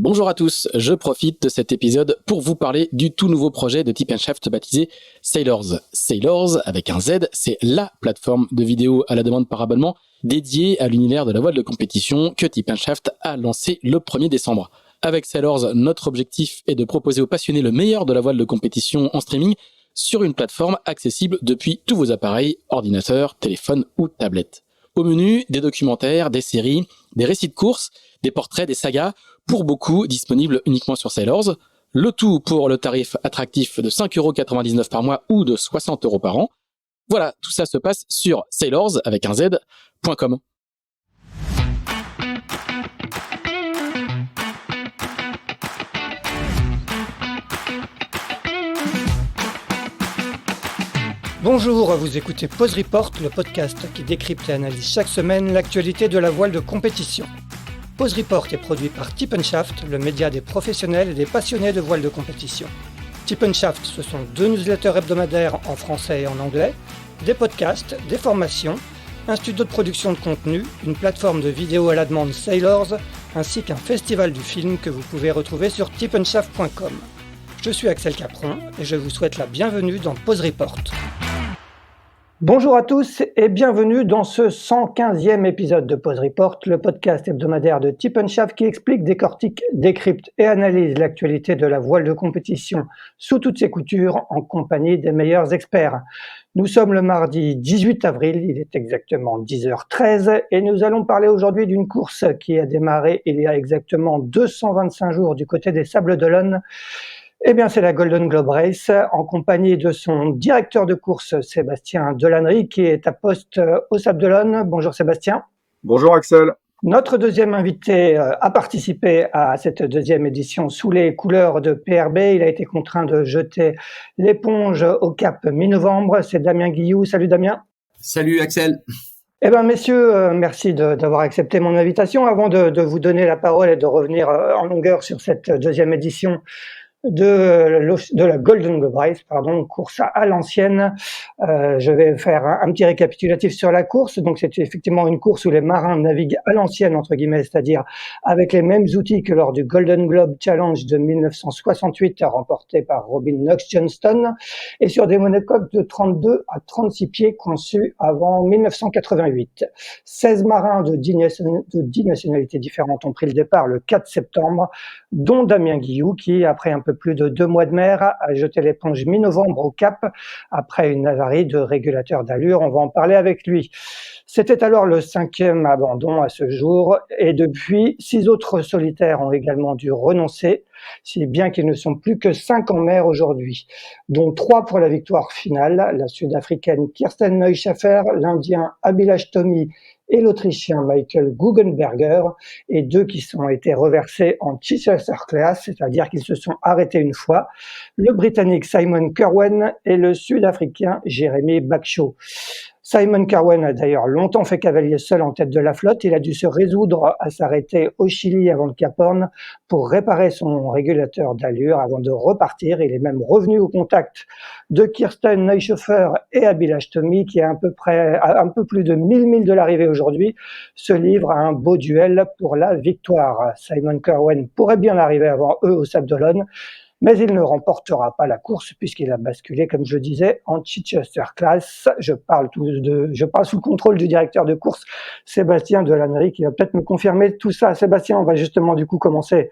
Bonjour à tous, je profite de cet épisode pour vous parler du tout nouveau projet de Tip & Shaft baptisé Sailors. Sailors, avec un Z, c'est la plateforme de vidéo à la demande par abonnement dédiée à l'univers de la voile de compétition que Tip & Shaft a lancé le 1er décembre. Avec Sailors, notre objectif est de proposer aux passionnés le meilleur de la voile de compétition en streaming sur une plateforme accessible depuis tous vos appareils, ordinateurs, téléphones ou tablettes. Au menu, des documentaires, des séries, des récits de courses, des portraits, des sagas, pour beaucoup disponibles uniquement sur Sailors. Le tout pour le tarif attractif de 5,99€ par mois ou de 60€ par an. Voilà, tout ça se passe sur sailors, avec un Z.com. Bonjour, vous écoutez Pause Report, le podcast qui décrypte et analyse chaque semaine l'actualité de la voile de compétition. Pause Report est produit par Tip & Shaft, le média des professionnels et des passionnés de voile de compétition. Tip & Shaft, ce sont 2 newsletters hebdomadaires en français et en anglais, des podcasts, des formations, un studio de production de contenu, une plateforme de vidéo à la demande Sailors, ainsi qu'un festival du film que vous pouvez retrouver sur tipandshaft.com. Je suis Axel Capron et je vous souhaite la bienvenue dans Pause Report. Bonjour à tous et bienvenue dans ce 115e épisode de Pause Report, le podcast hebdomadaire de Tip & Shaft qui explique, décortique, décrypte et analyse l'actualité de la voile de compétition sous toutes ses coutures en compagnie des meilleurs experts. Nous sommes le mardi 18 avril, il est exactement 10h13 et nous allons parler aujourd'hui d'une course qui a démarré il y a exactement 225 jours du côté des Sables d'Olonne. Eh bien, c'est la Golden Globe Race en compagnie de son directeur de course, Sébastien Delannery, qui est à poste au Sables d'Olonne. Bonjour Sébastien. Bonjour Axel. Notre deuxième invité a participé à cette deuxième édition sous les couleurs de PRB. Il a été contraint de jeter l'éponge au cap mi-novembre. C'est Damien Guillou. Salut Damien. Salut Axel. Eh bien, messieurs, merci d'avoir accepté mon invitation. Avant de vous donner la parole et de revenir en longueur sur cette deuxième édition de la Golden Globe Race, course à l'ancienne. Je vais faire un petit récapitulatif sur la course. Donc, c'est effectivement une course où les marins naviguent à l'ancienne, entre guillemets, c'est-à-dire avec les mêmes outils que lors du Golden Globe Challenge de 1968, remporté par Robin Knox-Johnston, et sur des monocoques de 32 à 36 pieds conçus avant 1988. 16 marins de 10 nationalités différentes ont pris le départ le 4 septembre, dont Damien Guillou, qui, après un peu plus de 2 mois de mer, a jeté l'éponge mi-novembre au cap après une avarie de régulateur d'allure. On va en parler avec lui. C'était alors le 5e abandon à ce jour et depuis, 6 autres solitaires ont également dû renoncer, si bien qu'ils ne sont plus que 5 en mer aujourd'hui, dont 3 pour la victoire finale, la Sud-Africaine Kirsten Neuschafer, l'Indien Abhilash Tomy et l'Autrichien Michael Guggenberger, et 2 qui ont été reversés en Chichester Class, c'est-à-dire qu'ils se sont arrêtés une fois, le Britannique Simon Kerwen et le Sud-Africain Jeremy Bagshaw. Simon Kerwen a d'ailleurs longtemps fait cavalier seul en tête de la flotte. Il a dû se résoudre à s'arrêter au Chili avant le Cap Horn pour réparer son régulateur d'allure avant de repartir. Il est même revenu au contact de Kirsten Neuschafer et Abhilash Tomy qui, à un peu plus de 1000 milles de l'arrivée aujourd'hui, se livre à un beau duel pour la victoire. Simon Kerwen pourrait bien arriver avant eux au Sables d'Olonne, mais il ne remportera pas la course puisqu'il a basculé, comme je disais, en Chichester Class. Je parle sous le contrôle du directeur de course, Sébastien Delannery, qui va peut-être me confirmer tout ça. Sébastien, on va justement du coup commencer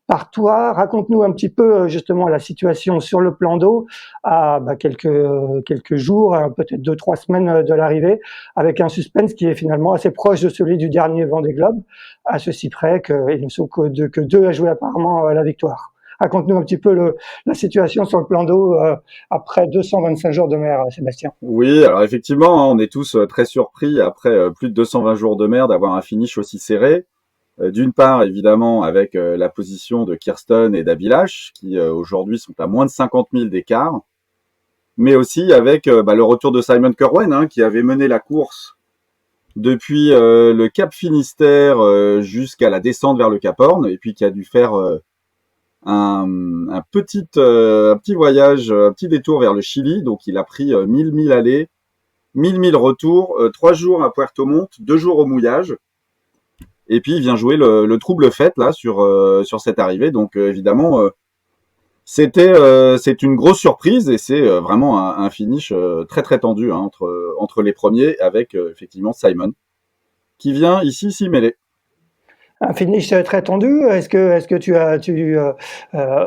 par toi. Raconte-nous un petit peu justement la situation sur le plan d'eau à quelques jours, peut-être 2-3 semaines de l'arrivée, avec un suspense qui est finalement assez proche de celui du dernier Vendée Globe, à ceci près qu'ils ne sont que 2 à jouer apparemment la victoire. Raconte-nous un petit peu la situation sur le plan d'eau après 225 jours de mer, Sébastien. Oui, alors effectivement, on est tous très surpris après plus de 220 jours de mer d'avoir un finish aussi serré. D'une part, évidemment, avec la position de Kirsten et d'Abhilash, qui aujourd'hui sont à moins de 50 000 d'écart, mais aussi avec le retour de Simon Kerwen, qui avait mené la course depuis le Cap Finistère jusqu'à la descente vers le Cap Horn, et puis qui a dû faire un petit voyage, un petit détour vers le Chili. Donc il a pris 1000 milles aller, 1000 milles retour, 3 jours à Puerto Montt, 2 jours au mouillage. Et puis il vient jouer le trouble fête là sur cette arrivée. Donc évidemment, c'est une grosse surprise et c'est vraiment un finish très très tendu, hein, entre les premiers avec effectivement Simon qui vient ici s'y mêler. Un finish très tendu. Est-ce que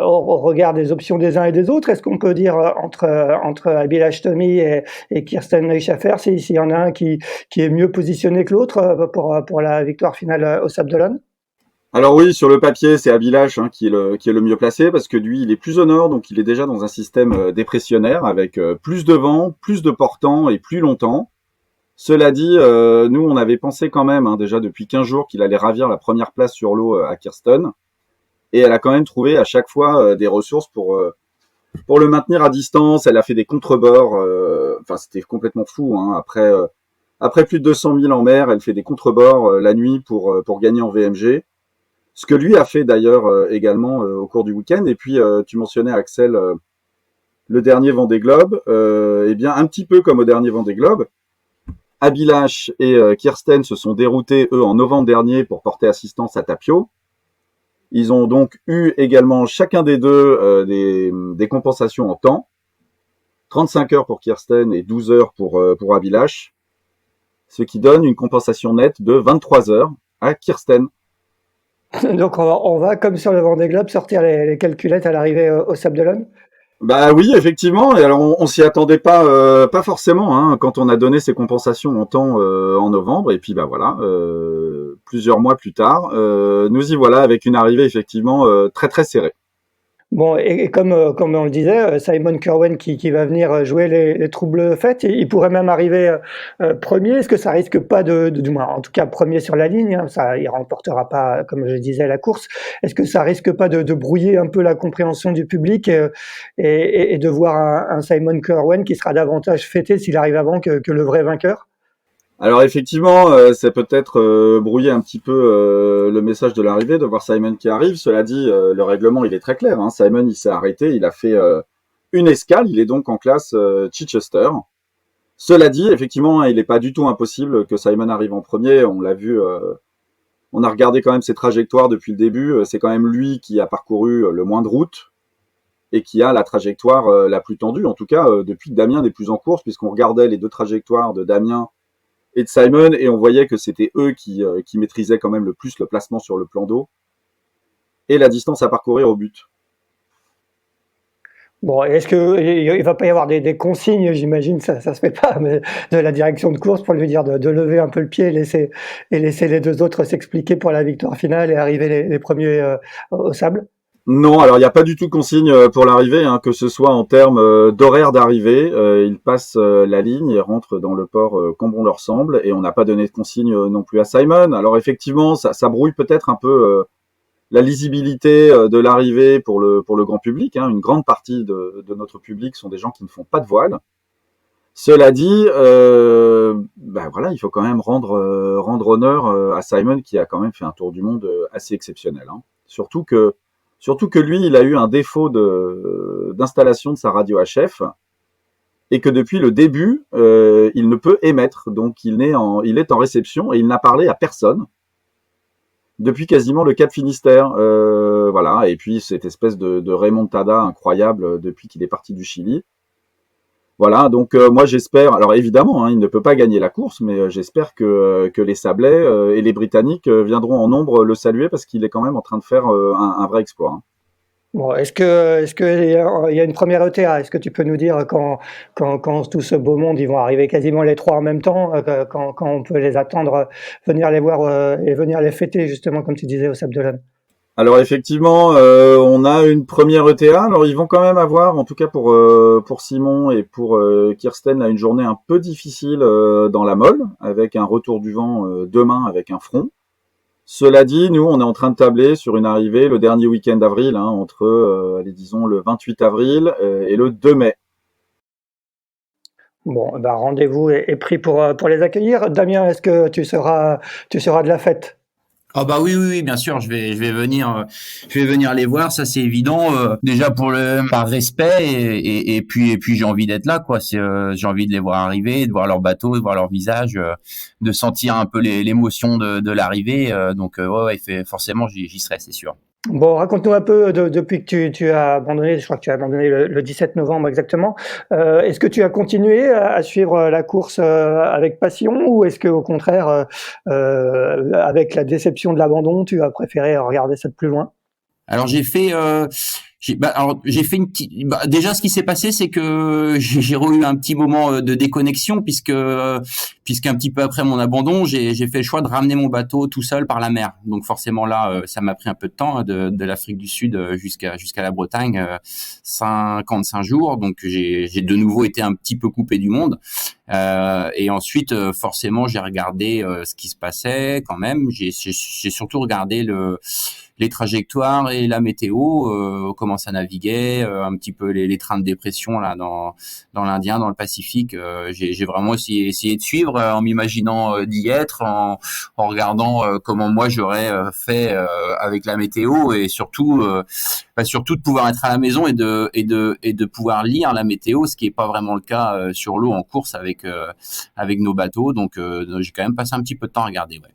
au regard des options des uns et des autres, est-ce qu'on peut dire entre Abilash Tomi et Kirsten Neuschafer, s'il y en a un qui est mieux positionné que l'autre pour la victoire finale au Sable d'Olonne? Alors oui, sur le papier, c'est Abilash qui est le mieux placé parce que lui, il est plus au nord, donc il est déjà dans un système dépressionnaire avec plus de vent, plus de portant et plus longtemps. Cela dit, nous, on avait pensé quand même, hein, déjà depuis 15 jours, qu'il allait ravir la première place sur l'eau à Kirsten. Et elle a quand même trouvé à chaque fois des ressources pour le maintenir à distance. Elle a fait des contrebords. Enfin, c'était complètement fou. Hein. Après plus de 200 000 en mer, elle fait des contrebords la nuit pour gagner en VMG. Ce que lui a fait d'ailleurs également au cours du week-end. Et puis, tu mentionnais, Axel, le dernier Vendée Globe. Eh bien, un petit peu comme au dernier Vendée Globe, Abilash et Kirsten se sont déroutés, eux, en novembre dernier pour porter assistance à Tapio. Ils ont donc eu également chacun des deux des compensations en temps. 35 heures pour Kirsten et 12 heures pour Abilash. Ce qui donne une compensation nette de 23 heures à Kirsten. Donc on va comme sur le Vendée Globe sortir les calculettes à l'arrivée au Sable d'Olonne. Bah oui, effectivement. Et alors on s'y attendait pas forcément hein, quand on a donné ces compensations en temps en novembre. Et puis bah voilà, plusieurs mois plus tard, nous y voilà avec une arrivée effectivement très très serrée. Bon, et comme on le disait, Simon Kerwen qui va venir jouer les troubles fêtes, il pourrait même arriver premier. Est-ce que ça risque pas du moins, en tout cas premier sur la ligne, hein, ça, il remportera pas, comme je disais, la course. Est-ce que ça risque pas de brouiller un peu la compréhension du public et de voir un Simon Kerwen qui sera davantage fêté s'il arrive avant que le vrai vainqueur? Alors effectivement, ça peut être brouiller un petit peu le message de l'arrivée, de voir Simon qui arrive. Cela dit, le règlement il est très clair. Hein. Simon il s'est arrêté, il a fait une escale, il est donc en classe Chichester. Cela dit, effectivement, hein, il n'est pas du tout impossible que Simon arrive en premier. On l'a vu, on a regardé quand même ses trajectoires depuis le début. C'est quand même lui qui a parcouru le moins de routes et qui a la trajectoire la plus tendue. En tout cas, depuis que Damien n'est plus en course, puisqu'on regardait les deux trajectoires de Damien et de Simon, et on voyait que c'était eux qui maîtrisaient quand même le plus le placement sur le plan d'eau et la distance à parcourir au but. Bon, est-ce qu'il va pas y avoir des consignes, j'imagine, ça se fait pas, mais de la direction de course pour lui dire de lever un peu le pied et laisser les deux autres s'expliquer pour la victoire finale et arriver les premiers au sable? Non, alors il n'y a pas du tout de consigne pour l'arrivée, hein, que ce soit en termes d'horaire d'arrivée. Ils passent la ligne et rentrent dans le port comme bon leur semble, et on n'a pas donné de consigne non plus à Simon. Alors effectivement, ça brouille peut-être un peu la lisibilité de l'arrivée pour le grand public. Hein. Une grande partie de notre public sont des gens qui ne font pas de voile. Cela dit, bah voilà, il faut quand même rendre honneur à Simon qui a quand même fait un tour du monde assez exceptionnel. Hein. Surtout que lui, il a eu un défaut d'installation de sa radio HF et que depuis le début, il ne peut émettre. Donc il est en réception et il n'a parlé à personne depuis quasiment le Cap Finistère. Voilà. Et puis cette espèce de remontada incroyable depuis qu'il est parti du Chili. Voilà, donc moi j'espère, alors évidemment, hein, il ne peut pas gagner la course, mais j'espère que les Sablais et les Britanniques viendront en nombre le saluer parce qu'il est quand même en train de faire un vrai exploit. Hein. Bon, est-ce que il y a une première ETA? Est-ce que tu peux nous dire quand tout ce beau monde, ils vont arriver quasiment les trois en même temps, quand on peut les attendre, venir les voir et venir les fêter justement comme tu disais au Sable d'Olonne? Alors effectivement, on a une première ETA. Alors ils vont quand même avoir, en tout cas pour Simon et pour Kirsten, là, une journée un peu difficile dans la Molle, avec un retour du vent demain avec un front. Cela dit, nous, on est en train de tabler sur une arrivée le dernier week-end d'avril, hein, entre, allez, disons, le 28 avril et le 2 mai. Bon, bah, rendez-vous est pris pour les accueillir. Damien, est-ce que tu seras de la fête? Ah bah oui, oui, oui, bien sûr, je vais venir les voir, ça c'est évident. Déjà par respect et puis j'ai envie d'être là, quoi. J'ai envie de les voir arriver, de voir leur bateau, de voir leur visage, de sentir un peu l'émotion de l'arrivée. Donc ouais, ouais, forcément j'y serai, c'est sûr. Bon, raconte-nous un peu depuis que tu as abandonné, je crois que tu as abandonné le 17 novembre exactement. Est-ce que tu as continué à suivre la course avec passion ou est-ce que au contraire, avec la déception de l'abandon, tu as préféré regarder ça de plus loin? Alors j'ai fait une petite. Déjà, ce qui s'est passé, c'est que j'ai eu un petit moment de déconnexion puisqu'un petit peu après mon abandon, j'ai fait le choix de ramener mon bateau tout seul par la mer. Donc forcément là, ça m'a pris un peu de temps, hein, de l'Afrique du Sud jusqu'à la Bretagne, 55 jours. Donc j'ai de nouveau été un petit peu coupé du monde. Et ensuite, forcément, j'ai regardé ce qui se passait quand même. J'ai surtout regardé les trajectoires et la météo, comment ça naviguait, un petit peu les trains de dépression là dans l'Indien, dans le Pacifique. J'ai vraiment essayé de suivre en m'imaginant d'y être, en regardant comment moi j'aurais fait avec la météo et surtout de pouvoir être à la maison et de pouvoir lire la météo, ce qui est pas vraiment le cas sur l'eau en course avec nos bateaux. Donc j'ai quand même passé un petit peu de temps à regarder. Ouais.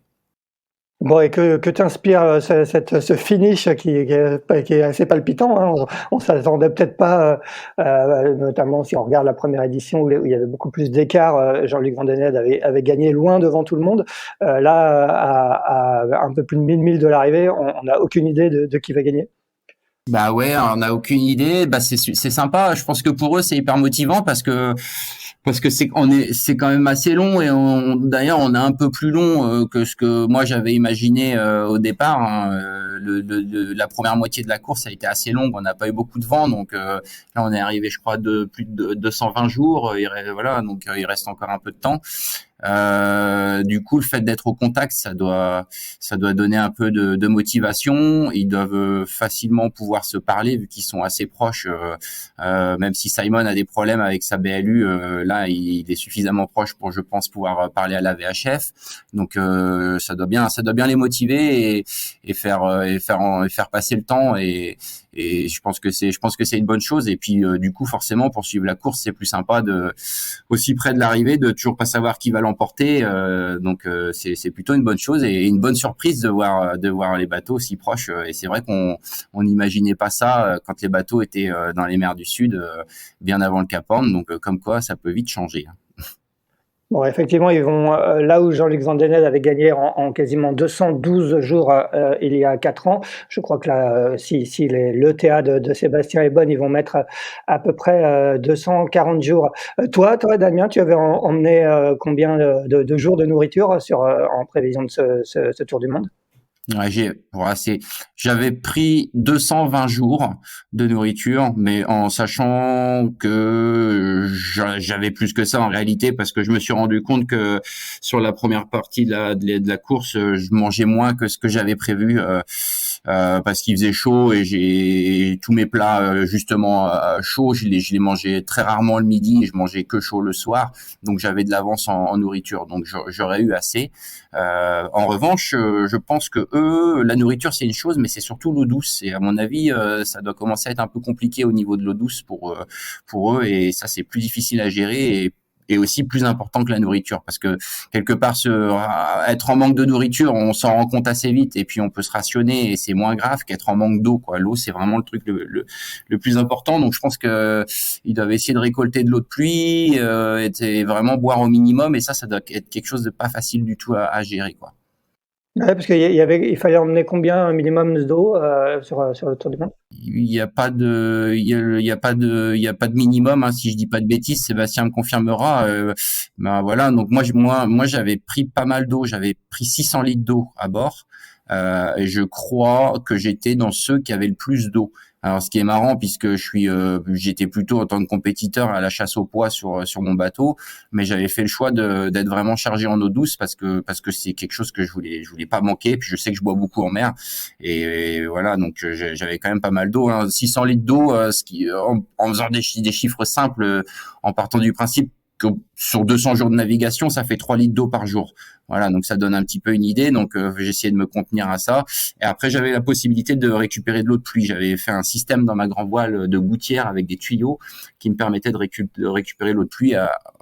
Bon et que t'inspire, ce finish qui est assez palpitant, hein? On s'attendait peut-être pas, notamment si on regarde la première édition où il y avait beaucoup plus d'écart, Jean-Luc Vandenesse avait gagné loin devant tout le monde. Là, à un peu plus de 1000 milles de l'arrivée, on n'a aucune idée de qui va gagner. Bah ouais, on n'a aucune idée. Bah c'est sympa. Je pense que pour eux c'est hyper motivant parce que c'est quand même assez long et d'ailleurs on est un peu plus long que ce que moi j'avais imaginé au départ. Hein. La première moitié de la course a été assez longue. On n'a pas eu beaucoup de vent donc là on est arrivé je crois de plus de 220 jours. Voilà donc il reste encore un peu de temps. Du coup, le fait d'être au contact, ça doit donner un peu de motivation. Ils doivent facilement pouvoir se parler vu qu'ils sont assez proches. Même si Simon a des problèmes avec sa BLU, là, il est suffisamment proche pour, je pense, pouvoir parler à la VHF. Donc, ça doit bien les motiver et faire passer le temps et je pense que c'est une bonne chose. Et puis, du coup, forcément, pour suivre la course, c'est plus sympa aussi près de l'arrivée, de toujours pas savoir qui va l'emporter. Donc c'est plutôt une bonne chose et une bonne surprise de voir les bateaux aussi proches. Et c'est vrai qu'on n'imaginait pas ça quand les bateaux étaient dans les mers du Sud, bien avant le Cap Horn. Donc comme quoi, ça peut vite changer. Bon, effectivement, ils vont là où Jean-Luc Vandenesse avait gagné en quasiment 212 jours il y a 4 ans. Je crois que là, si l'ETA de Sébastien est bonne, ils vont mettre à peu près 240 jours. Toi, Damien, tu avais emmené combien de jours de nourriture en prévision de ce tour du monde? Ouais, j'avais pris 220 jours de nourriture, mais en sachant que j'avais plus que ça en réalité, parce que je me suis rendu compte que sur la première partie de la course, je mangeais moins que ce que j'avais prévu, parce qu'il faisait chaud et j'ai tous mes plats justement chauds, je les mangeais très rarement le midi et je mangeais que chaud le soir, donc j'avais de l'avance en nourriture, donc j'aurais eu assez. En revanche, je pense que eux, la nourriture c'est une chose, mais c'est surtout l'eau douce. Et à mon avis, ça doit commencer à être un peu compliqué au niveau de l'eau douce pour eux, et ça c'est plus difficile à gérer et aussi plus important que la nourriture, parce que quelque part être en manque de nourriture, on s'en rend compte assez vite et puis on peut se rationner et c'est moins grave qu'être en manque d'eau, quoi. L'eau c'est vraiment le truc le plus important, donc je pense que ils doivent essayer de récolter de l'eau de pluie et vraiment boire au minimum, et ça doit être quelque chose de pas facile du tout à gérer, quoi. Ouais, parce il fallait emmener combien un minimum d'eau sur le tour du monde? Il y a pas de il y a pas de minimum, hein, si je dis pas de bêtises, Sébastien me confirmera. Ben voilà, donc moi j'avais pris pas mal d'eau, j'avais pris 600 litres d'eau à bord, et je crois que j'étais dans ceux qui avaient le plus d'eau. Alors ce qui est marrant, puisque j'étais plutôt en tant que compétiteur à la chasse au poids sur mon bateau, mais j'avais fait le choix d'être vraiment chargé en eau douce parce que c'est quelque chose que je voulais pas manquer. Puis je sais que je bois beaucoup en mer et voilà, donc j'avais quand même pas mal d'eau, hein, 600 litres d'eau, ce qui en faisant des chiffres simples, en partant du principe sur 200 jours de navigation, ça fait 3 litres d'eau par jour. Voilà, donc ça donne un petit peu une idée. Donc j'ai essayé de me contenir à ça. Et après, j'avais la possibilité de récupérer de l'eau de pluie. J'avais fait un système dans ma grand voile de gouttière avec des tuyaux qui me permettaient de récupérer l'eau de pluie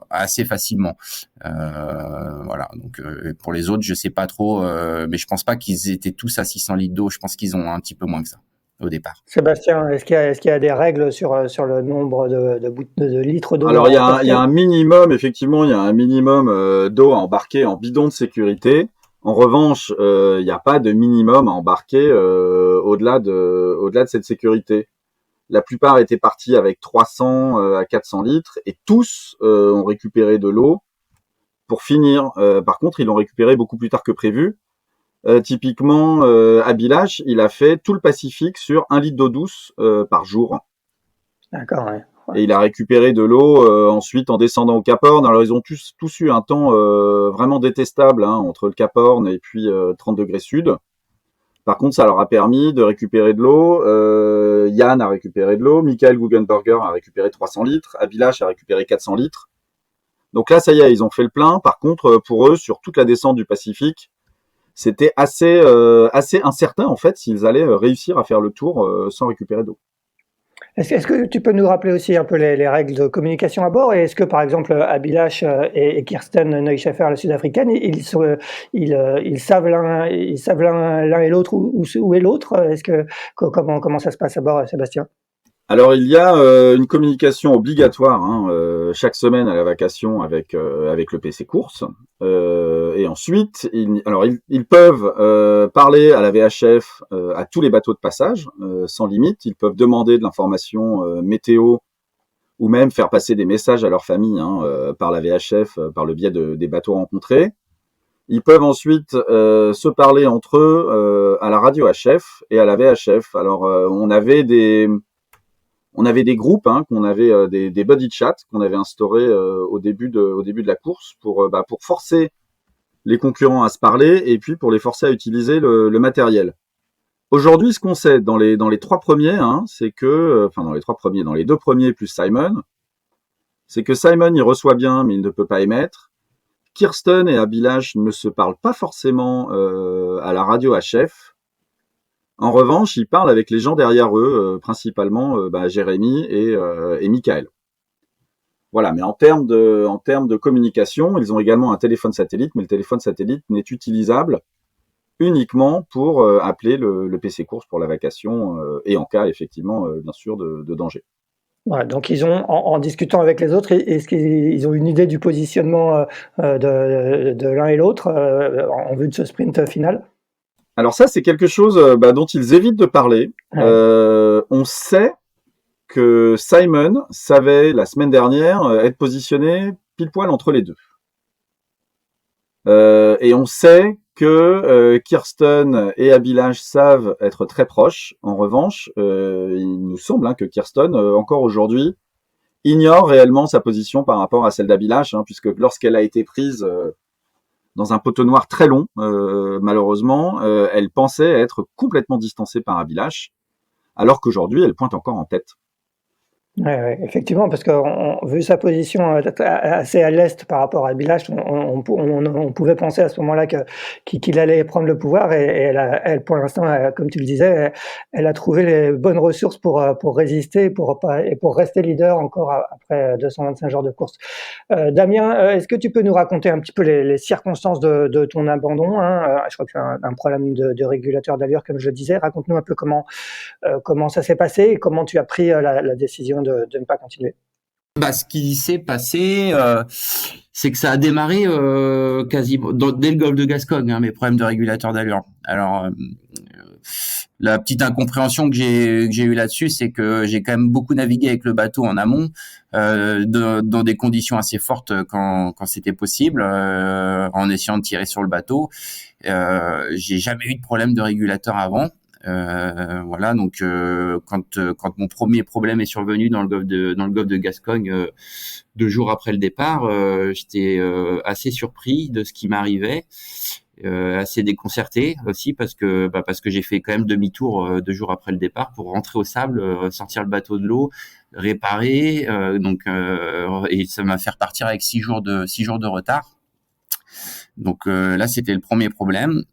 assez facilement. Voilà. Donc pour les autres, je sais pas trop, mais je pense pas qu'ils étaient tous à 600 litres d'eau. Je pense qu'ils ont un petit peu moins que ça au départ. Sébastien, est-ce qu'il y a des règles sur le nombre de litres d'eau? Alors, il y a un minimum, effectivement, il y a un minimum d'eau à embarquer en bidon de sécurité. En revanche, il n'y a pas de minimum à embarquer au-delà de cette sécurité. La plupart étaient partis avec 300 à 400 litres et tous ont récupéré de l'eau pour finir. Par contre, ils l'ont récupéré beaucoup plus tard que prévu. Typiquement, Abilash, il a fait tout le Pacifique sur 1 litre d'eau douce par jour. D'accord, ouais. Et il a récupéré de l'eau ensuite en descendant au Cap Horn. Alors ils ont tous eu un temps vraiment détestable entre le Cap Horn et puis 30 degrés sud. Par contre, ça leur a permis de récupérer de l'eau. Yann a récupéré de l'eau. Michael Guggenberger a récupéré 300 litres. Abilash a récupéré 400 litres. Donc là, ça y est, ils ont fait le plein. Par contre, pour eux, sur toute la descente du Pacifique, c'était assez incertain en fait s'ils allaient réussir à faire le tour sans récupérer d'eau. Est-ce que tu peux nous rappeler aussi un peu les règles de communication à bord? Et est-ce que, par exemple, Abilash et Kirsten Neuschafer, la Sud-Africaine, ils savent l'un et l'autre où est l'autre? Comment ça se passe à bord, Sébastien? Alors il y a une communication obligatoire chaque semaine à la vacation avec le PC course et ensuite ils peuvent parler à la VHF à tous les bateaux de passage sans limite. Ils peuvent demander de l'information météo ou même faire passer des messages à leur famille par la VHF par le biais des bateaux rencontrés. Ils peuvent ensuite se parler entre eux à la radio HF et à la VHF. Alors on avait des groupes, qu'on avait des buddy chats qu'on avait instaurés au début de la course pour forcer les concurrents à se parler et puis pour les forcer à utiliser le matériel. Aujourd'hui, ce qu'on sait dans les 3 premiers, c'est que, dans les 2 premiers plus Simon, c'est que Simon il reçoit bien mais il ne peut pas émettre. Kirsten et Abilash ne se parlent pas forcément à la radio HF. En revanche, ils parlent avec les gens derrière eux, principalement Jérémy et Michael. Voilà, mais en termes de communication, ils ont également un téléphone satellite, mais le téléphone satellite n'est utilisable uniquement pour appeler le PC course pour la vacation et en cas effectivement bien sûr de danger. Ouais, donc ils ont, en discutant avec les autres, est-ce qu'ils ont une idée du positionnement de l'un et l'autre en vue de ce sprint final? Alors ça, c'est quelque chose dont ils évitent de parler. Ouais. On sait que Simon savait la semaine dernière être positionné pile poil entre les deux. Et on sait que Kirsten et Abilash savent être très proches. En revanche, il nous semble que Kirsten, encore aujourd'hui, ignore réellement sa position par rapport à celle d'Abilash, puisque lorsqu'elle a été prise dans un poteau noir très long, malheureusement, elle pensait être complètement distancée par Abilash, alors qu'aujourd'hui, elle pointe encore en tête. Ouais, effectivement, parce que vu sa position assez à l'est par rapport à Abilash, on pouvait penser à ce moment-là qu'il allait prendre le pouvoir et elle, pour l'instant, comme tu le disais, elle a trouvé les bonnes ressources pour résister et pour rester leader encore après 225 jours de course. Damien, est-ce que tu peux nous raconter un petit peu les circonstances de ton abandon, je crois que c'est un problème de régulateur d'allure, comme je le disais. Raconte-nous un peu comment ça s'est passé et comment tu as pris la décision de ne pas continuer. Ce qui s'est passé, c'est que ça a démarré quasiment dès le golfe de Gascogne, mes problèmes de régulateur d'allure. Alors, la petite incompréhension que j'ai eu là-dessus, c'est que j'ai quand même beaucoup navigué avec le bateau en amont, dans des conditions assez fortes quand c'était possible, en essayant de tirer sur le bateau. J'ai jamais eu de problème de régulateur avant. Voilà, donc quand mon premier problème est survenu dans le golfe de Gascogne 2 jours après le départ, j'étais assez surpris de ce qui m'arrivait, assez déconcerté aussi parce que j'ai fait quand même demi-tour 2 jours après le départ pour rentrer au sable, sortir le bateau de l'eau, réparer. Et ça m'a fait repartir avec 6 jours de retard. Donc là, c'était le premier problème.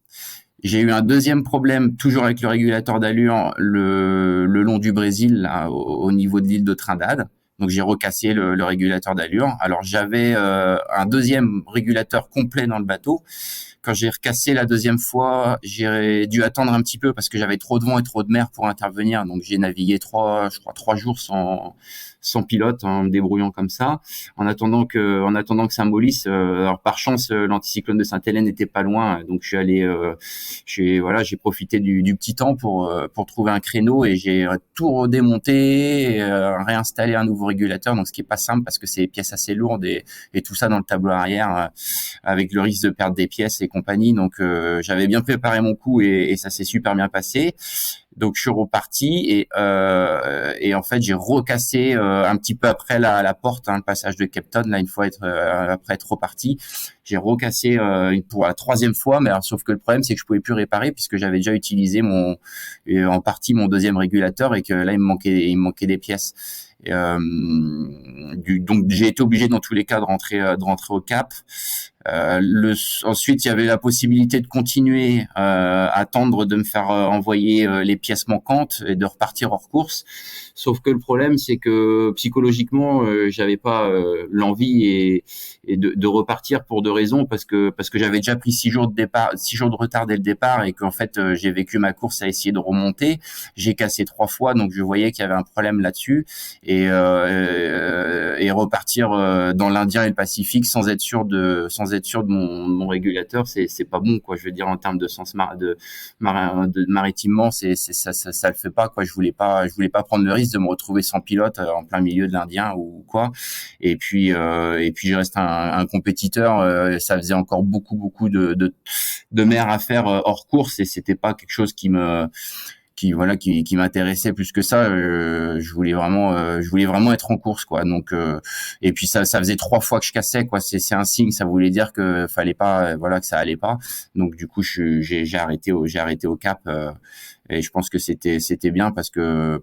J'ai eu un deuxième problème, toujours avec le régulateur d'allure, le long du Brésil, là, au niveau de l'île de Trindade. Donc j'ai recassé le régulateur d'allure. Alors j'avais un deuxième régulateur complet dans le bateau. Quand j'ai recassé la deuxième fois, j'ai dû attendre un petit peu parce que j'avais trop de vent et trop de mer pour intervenir. Donc j'ai navigué 3 jours sans pilote, en me débrouillant comme ça, en attendant que ça mollisse. Alors par chance, l'anticyclone de Sainte-Hélène n'était pas loin, donc j'ai profité du petit temps pour trouver un créneau, et j'ai tout redémonté, réinstallé un nouveau régulateur. Donc ce qui est pas simple parce que c'est des pièces assez lourdes et tout ça dans le tableau arrière, avec le risque de perdre des pièces et compagnie. Donc j'avais bien préparé mon coup et ça s'est super bien passé. Donc je suis reparti et en fait j'ai recassé un petit peu après la porte, le passage de Cape Town, là, une fois après être reparti, j'ai recassé pour la troisième fois. Mais alors, sauf que le problème, c'est que je pouvais plus réparer puisque j'avais déjà utilisé en partie mon deuxième régulateur, et que là il me manquait des pièces. Donc j'ai été obligé dans tous les cas de rentrer au Cap. Ensuite, il y avait la possibilité de continuer, attendre de me faire envoyer les pièces manquantes et de repartir hors course. Sauf que le problème, c'est que psychologiquement, j'avais pas l'envie et de repartir pour deux raisons, parce que j'avais déjà pris 6 jours de retard dès le départ, et qu'en fait j'ai vécu ma course à essayer de remonter. J'ai cassé 3 fois, donc je voyais qu'il y avait un problème là-dessus, et repartir dans l'Indien et le Pacifique sans être sûr de mon régulateur, c'est pas bon, quoi. Je veux dire, en termes de sens maritimement, ça le fait pas, quoi. Je voulais pas prendre le risque de me retrouver sans pilote en plein milieu de l'Indien ou quoi. Et puis je reste un compétiteur. Ça faisait encore beaucoup de mer à faire hors course, et c'était pas quelque chose qui m'intéressait plus que ça. Je voulais vraiment être en course, quoi. Donc et puis ça faisait 3 fois que je cassais, quoi. C'est un signe, ça voulait dire que fallait pas, que ça allait pas. Donc du coup j'ai arrêté au Cap. Et je pense que c'était bien parce que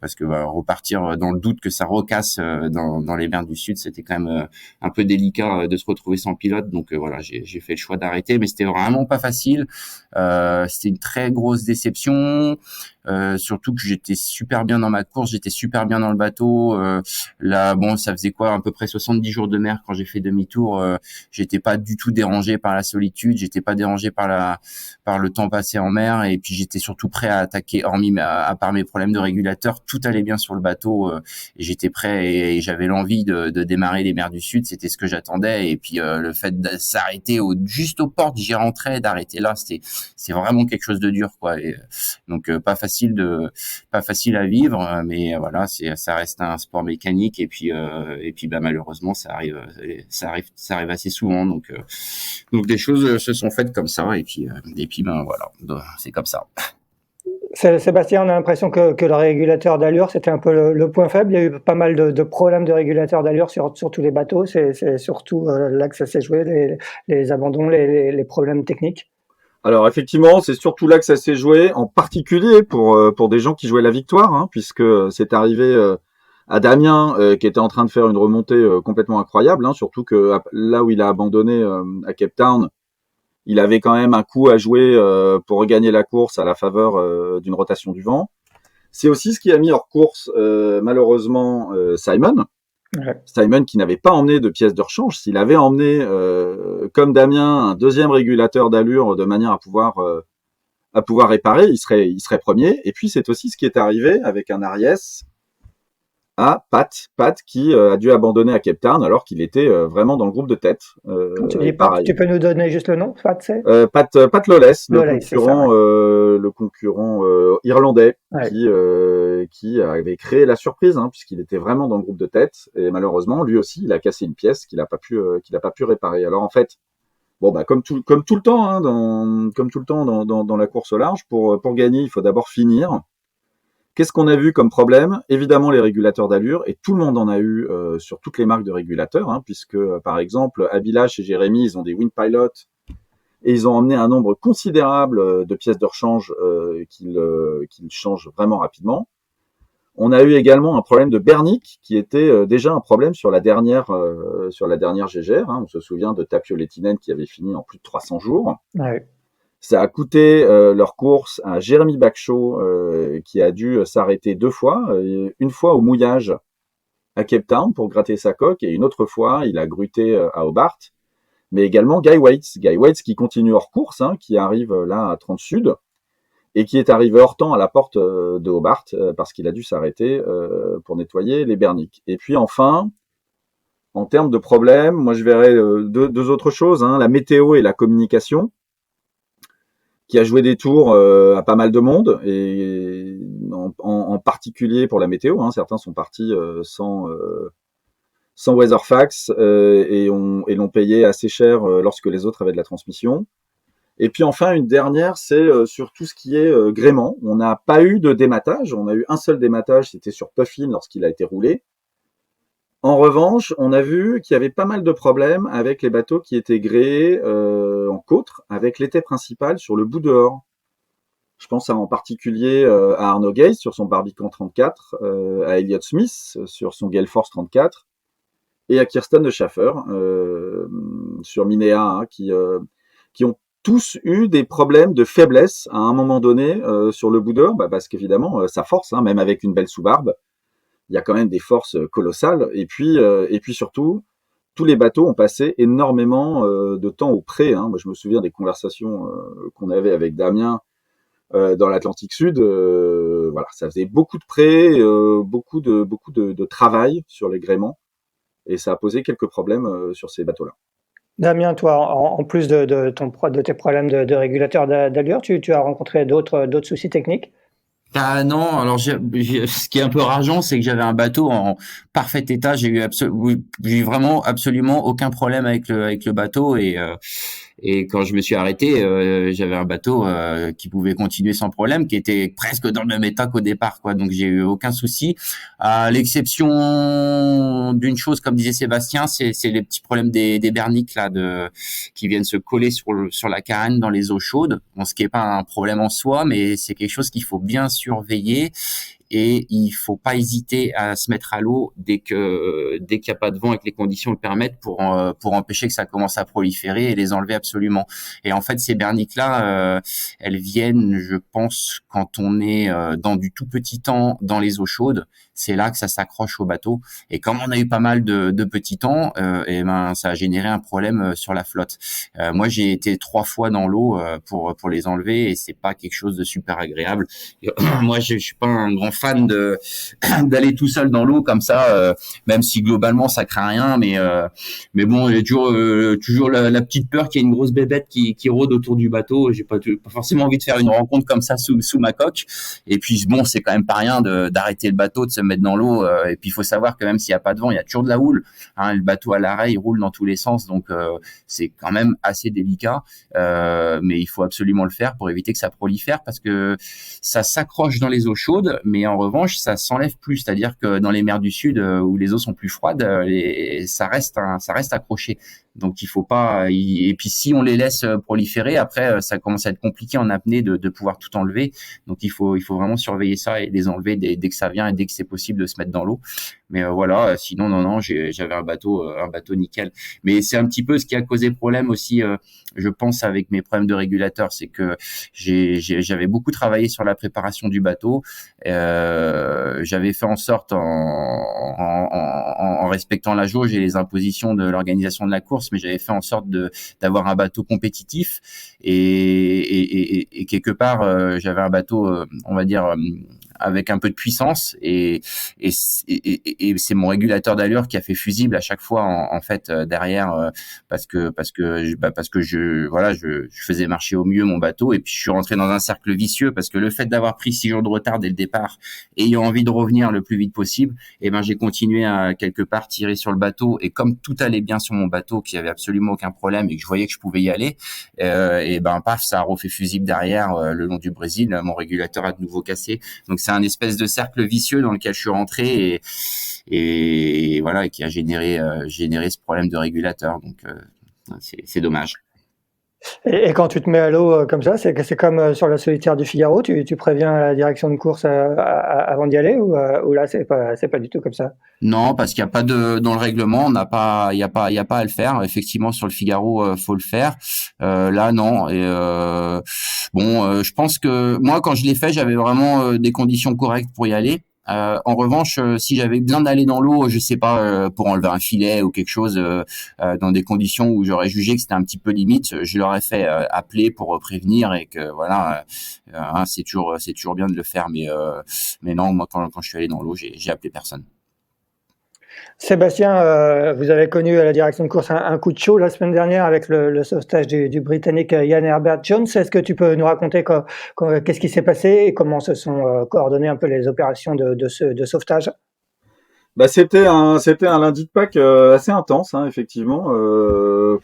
repartir dans le doute que ça recasse dans les mers du Sud, c'était quand même un peu délicat de se retrouver sans pilote. Donc voilà, j'ai fait le choix d'arrêter, mais c'était vraiment pas facile. C'était une très grosse déception. Surtout que j'étais super bien dans ma course, j'étais super bien dans le bateau. Là, bon, ça faisait quoi, à peu près 70 jours de mer quand j'ai fait demi-tour. J'étais pas du tout dérangé par la solitude, j'étais pas dérangé par le temps passé en mer, et puis j'étais surtout prêt à attaquer, hormis à part mes problèmes de régulateur, tout allait bien sur le bateau, et j'étais prêt, et j'avais l'envie de démarrer les mers du Sud, c'était ce que j'attendais. Et puis le fait de s'arrêter juste aux portes, j'y rentrais, d'arrêter là, c'est vraiment quelque chose de dur, quoi. Et, donc pas facile à vivre, mais voilà, ça reste un sport mécanique, et puis malheureusement ça arrive assez souvent. Donc des choses se sont faites comme ça, et puis voilà, c'est comme ça. Sébastien, on a l'impression que le régulateur d'allure, c'était un peu le point faible. Il y a eu pas mal de problèmes de régulateur d'allure sur tous les bateaux. C'est surtout là que ça s'est joué, les abandons, les problèmes techniques. Alors effectivement, c'est surtout là que ça s'est joué, en particulier pour des gens qui jouaient la victoire, puisque c'est arrivé à Damien, qui était en train de faire une remontée complètement incroyable, surtout que là où il a abandonné à Cape Town, il avait quand même un coup à jouer pour regagner la course à la faveur d'une rotation du vent. C'est aussi ce qui a mis hors course malheureusement Simon. Ouais. Simon qui n'avait pas emmené de pièces de rechange. S'il avait emmené, comme Damien, un deuxième régulateur d'allure de manière à pouvoir réparer, il serait premier. Et puis c'est aussi ce qui est arrivé avec un Aries à Pat qui a dû abandonner à Cape Town alors qu'il était vraiment dans le groupe de tête. Tu peux nous donner juste le nom, Pat, c'est Pat Lawless, le concurrent irlandais, ouais, qui avait créé la surprise, puisqu'il était vraiment dans le groupe de tête, et malheureusement lui aussi il a cassé une pièce qu'il a pas pu réparer. Alors en fait, bon comme tout le temps dans la course au large, pour gagner il faut d'abord finir. Qu'est-ce qu'on a vu comme problème? Évidemment les régulateurs d'allure, et tout le monde en a eu sur toutes les marques de régulateurs, puisque par exemple Abilash et Jérémy, ils ont des Wind Pilot, et ils ont emmené un nombre considérable de pièces de rechange qu'ils changent vraiment rapidement. On a eu également un problème de bernique qui était déjà un problème sur la dernière GGR. Hein. On se souvient de Tapio Lehtinen qui avait fini en plus de 300 jours. Ouais. Ça a coûté leur course à Jérémy Bacchot qui a dû s'arrêter 2 fois. Une fois au mouillage à Cape Town pour gratter sa coque et une autre fois il a gruté à Hobart. Mais également Guy Waits qui continue hors course, hein, qui arrive là à 30 Sud et qui est arrivé hors temps à la porte de Hobart parce qu'il a dû s'arrêter pour nettoyer les berniques. Et puis enfin, en termes de problèmes, moi je verrais deux autres choses, hein, la météo et la communication, qui a joué des tours à pas mal de monde, et en particulier pour la météo. Hein, certains sont partis sans Weatherfax et l'ont payé assez cher lorsque les autres avaient de la transmission. Et puis enfin, une dernière, c'est sur tout ce qui est gréement. On n'a pas eu de dématage, on a eu un seul dématage, c'était sur Puffin lorsqu'il a été roulé. En revanche, on a vu qu'il y avait pas mal de problèmes avec les bateaux qui étaient gréés en côtre, avec l'étai principal sur le bout dehors. Je pense en particulier à Arnaud Gaze sur son Barbican 34, à Elliott Smith sur son Gale Force 34, et à Kirsten de Schaffer sur Minea, hein, qui ont tous eu des problèmes de faiblesse à un moment donné sur le bout dehors, parce qu'évidemment, ça force, hein, même avec une belle sous-barbe. Il y a quand même des forces colossales. Et puis surtout, tous les bateaux ont passé énormément de temps au pré. Hein. Moi, je me souviens des conversations qu'on avait avec Damien dans l'Atlantique Sud. Voilà, ça faisait beaucoup de pré, beaucoup de travail sur les gréements. Et ça a posé quelques problèmes sur ces bateaux-là. Damien, toi, en plus de tes problèmes de régulateur d'allure, tu as rencontré d'autres soucis techniques? Ah non, alors ce qui est un peu rageant, c'est que j'avais un bateau en parfait état. J'ai eu vraiment absolument aucun problème avec le bateau, et quand je me suis arrêté, j'avais un bateau qui pouvait continuer sans problème, qui était presque dans le même état qu'au départ, quoi. Donc j'ai eu aucun souci, à l'exception d'une chose, comme disait Sébastien, c'est les petits problèmes des berniques là qui viennent se coller sur la carène dans les eaux chaudes. Bon, ce qui est pas un problème en soi, mais c'est quelque chose qu'il faut bien surveiller. Et il faut pas hésiter à se mettre à l'eau dès qu'il y a pas de vent et que les conditions le permettent pour empêcher que ça commence à proliférer et les enlever absolument. Et en fait, ces berniques là, elles viennent, je pense, quand on est dans du tout petit temps dans les eaux chaudes, c'est là que ça s'accroche au bateau. Et comme on a eu pas mal de petits temps, et ben ça a généré un problème sur la flotte. Moi, j'ai été 3 fois dans l'eau pour les enlever, et c'est pas quelque chose de super agréable. Moi, je suis pas un grand fan d'aller tout seul dans l'eau comme ça, même si globalement ça craint rien, mais bon, il y a toujours la petite peur qu'il y ait une grosse bébête qui rôde autour du bateau. J'ai pas forcément envie de faire une rencontre comme ça sous ma coque. Et puis bon, c'est quand même pas rien d'arrêter le bateau, de se mettre dans l'eau, et puis il faut savoir que même s'il y a pas de vent, il y a toujours de la houle, hein. Le bateau à l'arrêt, il roule dans tous les sens, donc c'est quand même assez délicat, mais il faut absolument le faire pour éviter que ça prolifère, parce que ça s'accroche dans les eaux chaudes, mais en revanche, ça s'enlève plus. C'est-à-dire que dans les mers du Sud, où les eaux sont plus froides, ça reste accroché. Donc il faut pas. Et puis si on les laisse proliférer, après ça commence à être compliqué en apnée de pouvoir tout enlever. Donc il faut vraiment surveiller ça et les enlever dès que ça vient et dès que c'est possible de se mettre dans l'eau. Mais voilà, sinon non, j'avais un bateau nickel. Mais c'est un petit peu ce qui a causé problème aussi, je pense, avec mes problèmes de régulateur, c'est que j'avais beaucoup travaillé sur la préparation du bateau. J'avais fait en sorte, en respectant la jauge et les impositions de l'organisation de la course, mais j'avais fait en sorte d'avoir un bateau compétitif, et quelque part j'avais un bateau, on va dire, avec un peu de puissance, et c'est mon régulateur d'allure qui a fait fusible à chaque fois en fait derrière, parce que je faisais marcher au mieux mon bateau, et puis je suis rentré dans un cercle vicieux, parce que le fait d'avoir pris 6 jours de retard dès le départ, ayant envie de revenir le plus vite possible, et ben j'ai continué à quelque part tirer sur le bateau, et comme tout allait bien sur mon bateau, qu'il y avait absolument aucun problème et que je voyais que je pouvais y aller, et ben paf, ça a refait fusible derrière le long du Brésil, mon régulateur a de nouveau cassé. Donc c'est un espèce de cercle vicieux dans lequel je suis rentré, et voilà, et qui a généré ce problème de régulateur. Donc c'est dommage. Et quand tu te mets à l'eau comme ça, c'est comme sur la solitaire du Figaro, tu préviens la direction de course avant d'y aller ou là c'est pas du tout comme ça? Non, parce qu'il y a pas de dans le règlement, on n'a pas, il y a pas à le faire. Effectivement, sur le Figaro, faut le faire. Là, non. Et bon, je pense que moi, quand je l'ai fait, j'avais vraiment des conditions correctes pour y aller. En revanche, si j'avais besoin d'aller dans l'eau, je sais pas, pour enlever un filet ou quelque chose, dans des conditions où j'aurais jugé que c'était un petit peu limite, je l'aurais fait appeler pour prévenir et que voilà, hein, c'est toujours bien de le faire, mais non, moi quand je suis allé dans l'eau, j'ai appelé personne. Sébastien, vous avez connu à la direction de course un coup de chaud la semaine dernière avec le sauvetage du Britannique Ian Herbert-Jones. Est-ce que tu peux nous raconter qu'est-ce qui s'est passé et comment se sont coordonnées un peu les opérations de sauvetage? Bah, c'était un lundi de Pâques assez intense, hein, effectivement,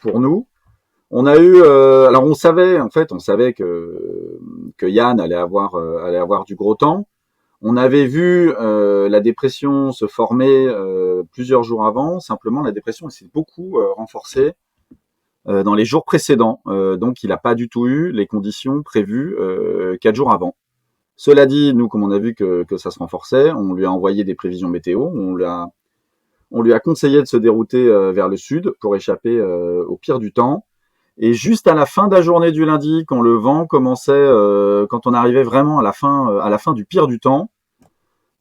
pour nous. Alors on savait que Yann allait avoir du gros temps. On avait vu la dépression se former plusieurs jours avant. Simplement, la dépression s'est beaucoup renforcée dans les jours précédents. Donc, il n'a pas du tout eu les conditions prévues 4 jours avant. Cela dit, nous, comme on a vu que ça se renforçait, on lui a envoyé des prévisions météo. On lui a conseillé de se dérouter vers le sud pour échapper au pire du temps. Et juste à la fin de la journée du lundi, quand le vent commençait, quand on arrivait vraiment à la fin du pire du temps,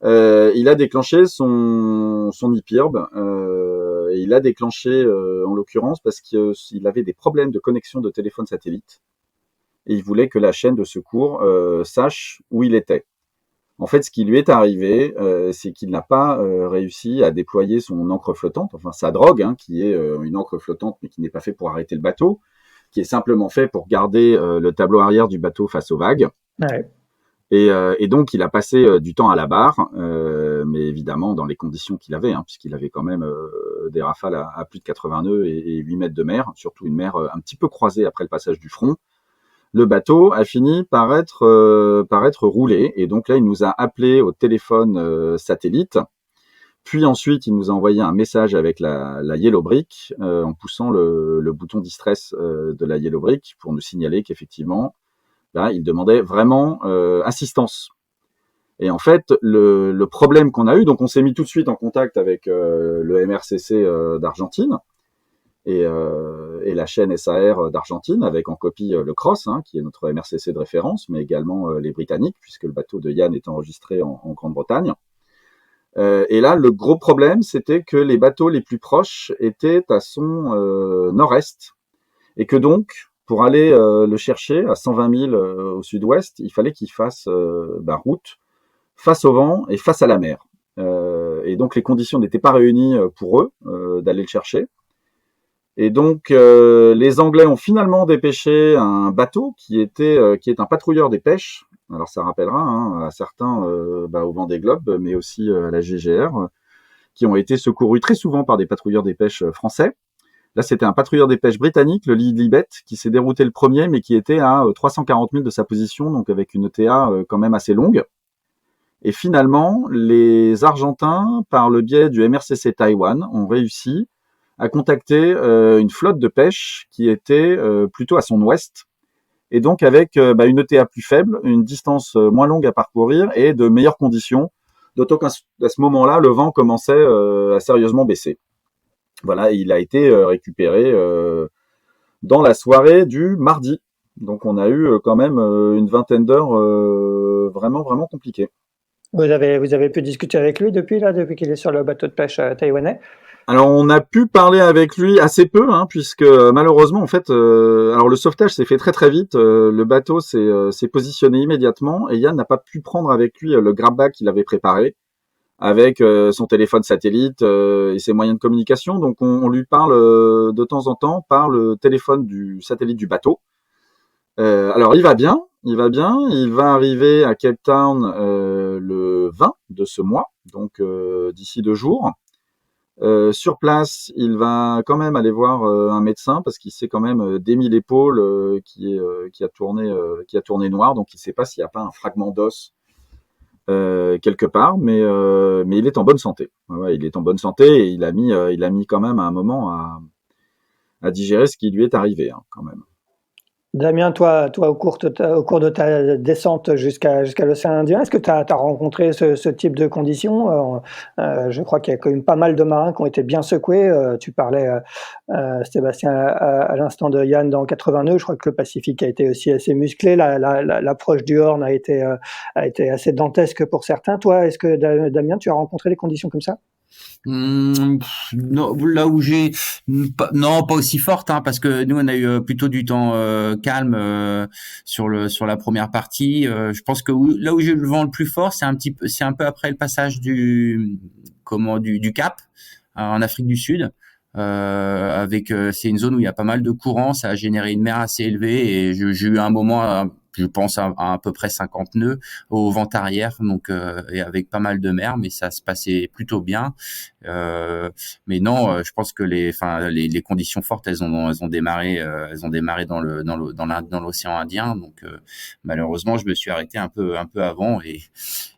il a déclenché son IPIRB. Et il a déclenché, en l'occurrence, parce qu'il avait des problèmes de connexion de téléphone satellite. Et il voulait que la chaîne de secours sache où il était. En fait, ce qui lui est arrivé, c'est qu'il n'a pas réussi à déployer son encre flottante, enfin sa drogue, hein, qui est une encre flottante, mais qui n'est pas fait pour arrêter le bateau, qui est simplement fait pour garder le tableau arrière du bateau face aux vagues. Ouais. Et donc, il a passé du temps à la barre, mais évidemment dans les conditions qu'il avait, hein, puisqu'il avait quand même des rafales à plus de 80 nœuds et 8 mètres de mer, surtout une mer un petit peu croisée après le passage du front. Le bateau a fini par être roulé, et donc là, il nous a appelé au téléphone satellite. Puis ensuite, il nous a envoyé un message avec la Yellow Brick en poussant le bouton distress de la Yellow Brick pour nous signaler qu'effectivement, là, il demandait vraiment assistance. Et en fait, le problème qu'on a eu, donc on s'est mis tout de suite en contact avec le MRCC d'Argentine et la chaîne SAR d'Argentine, avec en copie le CROSS, hein, qui est notre MRCC de référence, mais également les Britanniques, puisque le bateau de Yann est enregistré en Grande-Bretagne. Et là, le gros problème, c'était que les bateaux les plus proches étaient à son nord-est, et que donc, pour aller le chercher à 120 000 au sud-ouest, il fallait qu'il fasse route face au vent et face à la mer. Et donc, les conditions n'étaient pas réunies pour eux d'aller le chercher. Et donc, les Anglais ont finalement dépêché un bateau qui est un patrouilleur des pêches. Alors, ça rappellera à certains au Vendée Globe, mais aussi à la GGR, qui ont été secourus très souvent par des patrouilleurs des pêches français. Là, c'était un patrouilleur des pêches britannique, le Lilibet, qui s'est dérouté le premier, mais qui était à 340 000 de sa position, donc avec une ETA quand même assez longue. Et finalement, les Argentins, par le biais du MRCC Taïwan, ont réussi à contacter une flotte de pêche qui était plutôt à son ouest, et donc avec une ETA plus faible, une distance moins longue à parcourir et de meilleures conditions, d'autant qu'à ce moment-là, le vent commençait à sérieusement baisser. Voilà, il a été récupéré dans la soirée du mardi. Donc on a eu quand même une vingtaine d'heures vraiment, vraiment compliquées. Vous avez pu discuter avec lui depuis qu'il est sur le bateau de pêche taïwanais? Alors on a pu parler avec lui assez peu, hein, puisque malheureusement en fait, alors le sauvetage s'est fait très très vite. Le bateau s'est positionné immédiatement et Yann n'a pas pu prendre avec lui le grab-bag qu'il avait préparé, avec son téléphone satellite et ses moyens de communication. Donc on lui parle de temps en temps par le téléphone du satellite du bateau. Alors il va bien. Il va arriver à Cape Town le 20 de ce mois, donc d'ici 2 jours. Sur place, il va quand même aller voir un médecin parce qu'il s'est quand même démis l'épaule qui a tourné noir, donc il ne sait pas s'il n'y a pas un fragment d'os quelque part, mais il est en bonne santé. Ouais, il est en bonne santé et il a mis quand même un moment à digérer ce qui lui est arrivé, hein, quand même. Damien, toi, au cours de ta descente jusqu'à l'océan Indien, est-ce que tu as rencontré ce type de conditions? Je crois qu'il y a quand même pas mal de marins qui ont été bien secoués. Tu parlais, Sébastien, à l'instant de Yann dans 82. Je crois que le Pacifique a été aussi assez musclé. L'approche du Horn a été assez dantesque pour certains. Toi, est-ce que Damien, tu as rencontré des conditions comme ça? Non, là où non, pas aussi forte, hein, parce que nous on a eu plutôt du temps calme sur la première partie. Je pense que là où j'ai eu le vent le plus fort, c'est un peu après le passage du Cap en Afrique du Sud. C'est une zone où il y a pas mal de courants, ça a généré une mer assez élevée et j'ai eu un moment, je pense à peu près 50 nœuds au vent arrière, donc et avec pas mal de mer, mais ça se passait plutôt bien. Mais non, je pense que les conditions fortes, elles ont démarré dans l'océan Indien, donc malheureusement, je me suis arrêté un peu avant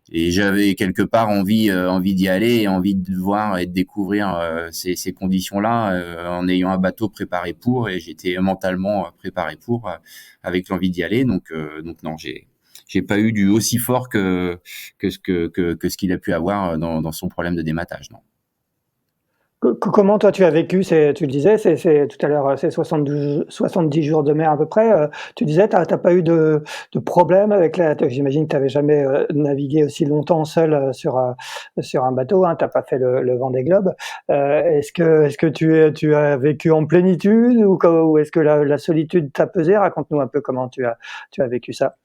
et j'avais quelque part envie d'y aller et envie de voir et de découvrir ces conditions-là en ayant un bateau préparé pour, et j'étais mentalement préparé pour avec l'envie d'y aller. Donc non, j'ai pas eu du aussi fort que ce qu'il a pu avoir dans son problème de dématage, non. Comment toi tu as vécu tu le disais, c'est tout à l'heure, c'est 70 jours de mer à peu près. Tu disais, t'as pas eu de problème avec j'imagine que tu n'avais jamais navigué aussi longtemps seul sur un bateau, hein, t'as pas fait le Vendée Globe. Est-ce que tu as vécu en plénitude ou est-ce que la solitude t'a pesé? Raconte-nous un peu comment tu as vécu ça.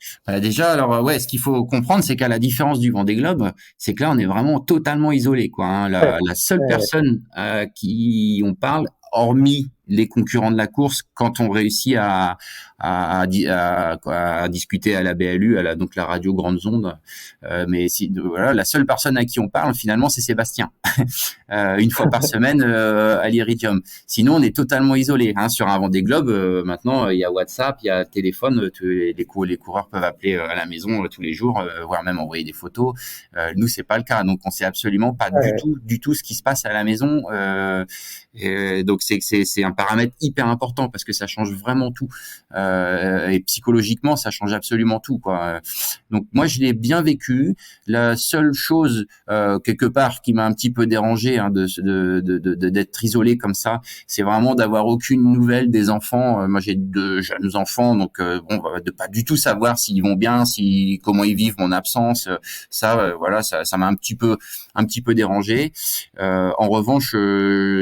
Déjà, alors ouais, ce qu'il faut comprendre, c'est qu'à la différence du Vendée Globe, c'est que là, on est vraiment totalement isolé, quoi. Hein. La seule personne à qui on parle, hormis les concurrents de la course, quand on réussit à discuter à la BLU, donc la radio grandes ondes, mais voilà, la seule personne à qui on parle finalement, c'est Sébastien, une fois par semaine à l'Iridium. Sinon, on est totalement isolé. Hein. Sur un Vendée Globe, maintenant, il y a WhatsApp, il y a téléphone, les coureurs peuvent appeler à la maison tous les jours, voire même envoyer des photos. Nous, c'est pas le cas, donc on sait absolument pas du tout ce qui se passe à la maison. Donc c'est un paramètre hyper important parce que ça change vraiment tout, et psychologiquement ça change absolument tout, quoi. Donc moi je l'ai bien vécu. La seule chose quelque part qui m'a un petit peu dérangé, hein, d'être isolé comme ça, c'est vraiment d'avoir aucune nouvelle des enfants. Moi j'ai 2 jeunes enfants, donc de pas du tout savoir s'ils vont bien, comment ils vivent mon absence. Voilà, ça m'a un petit peu dérangé. En revanche,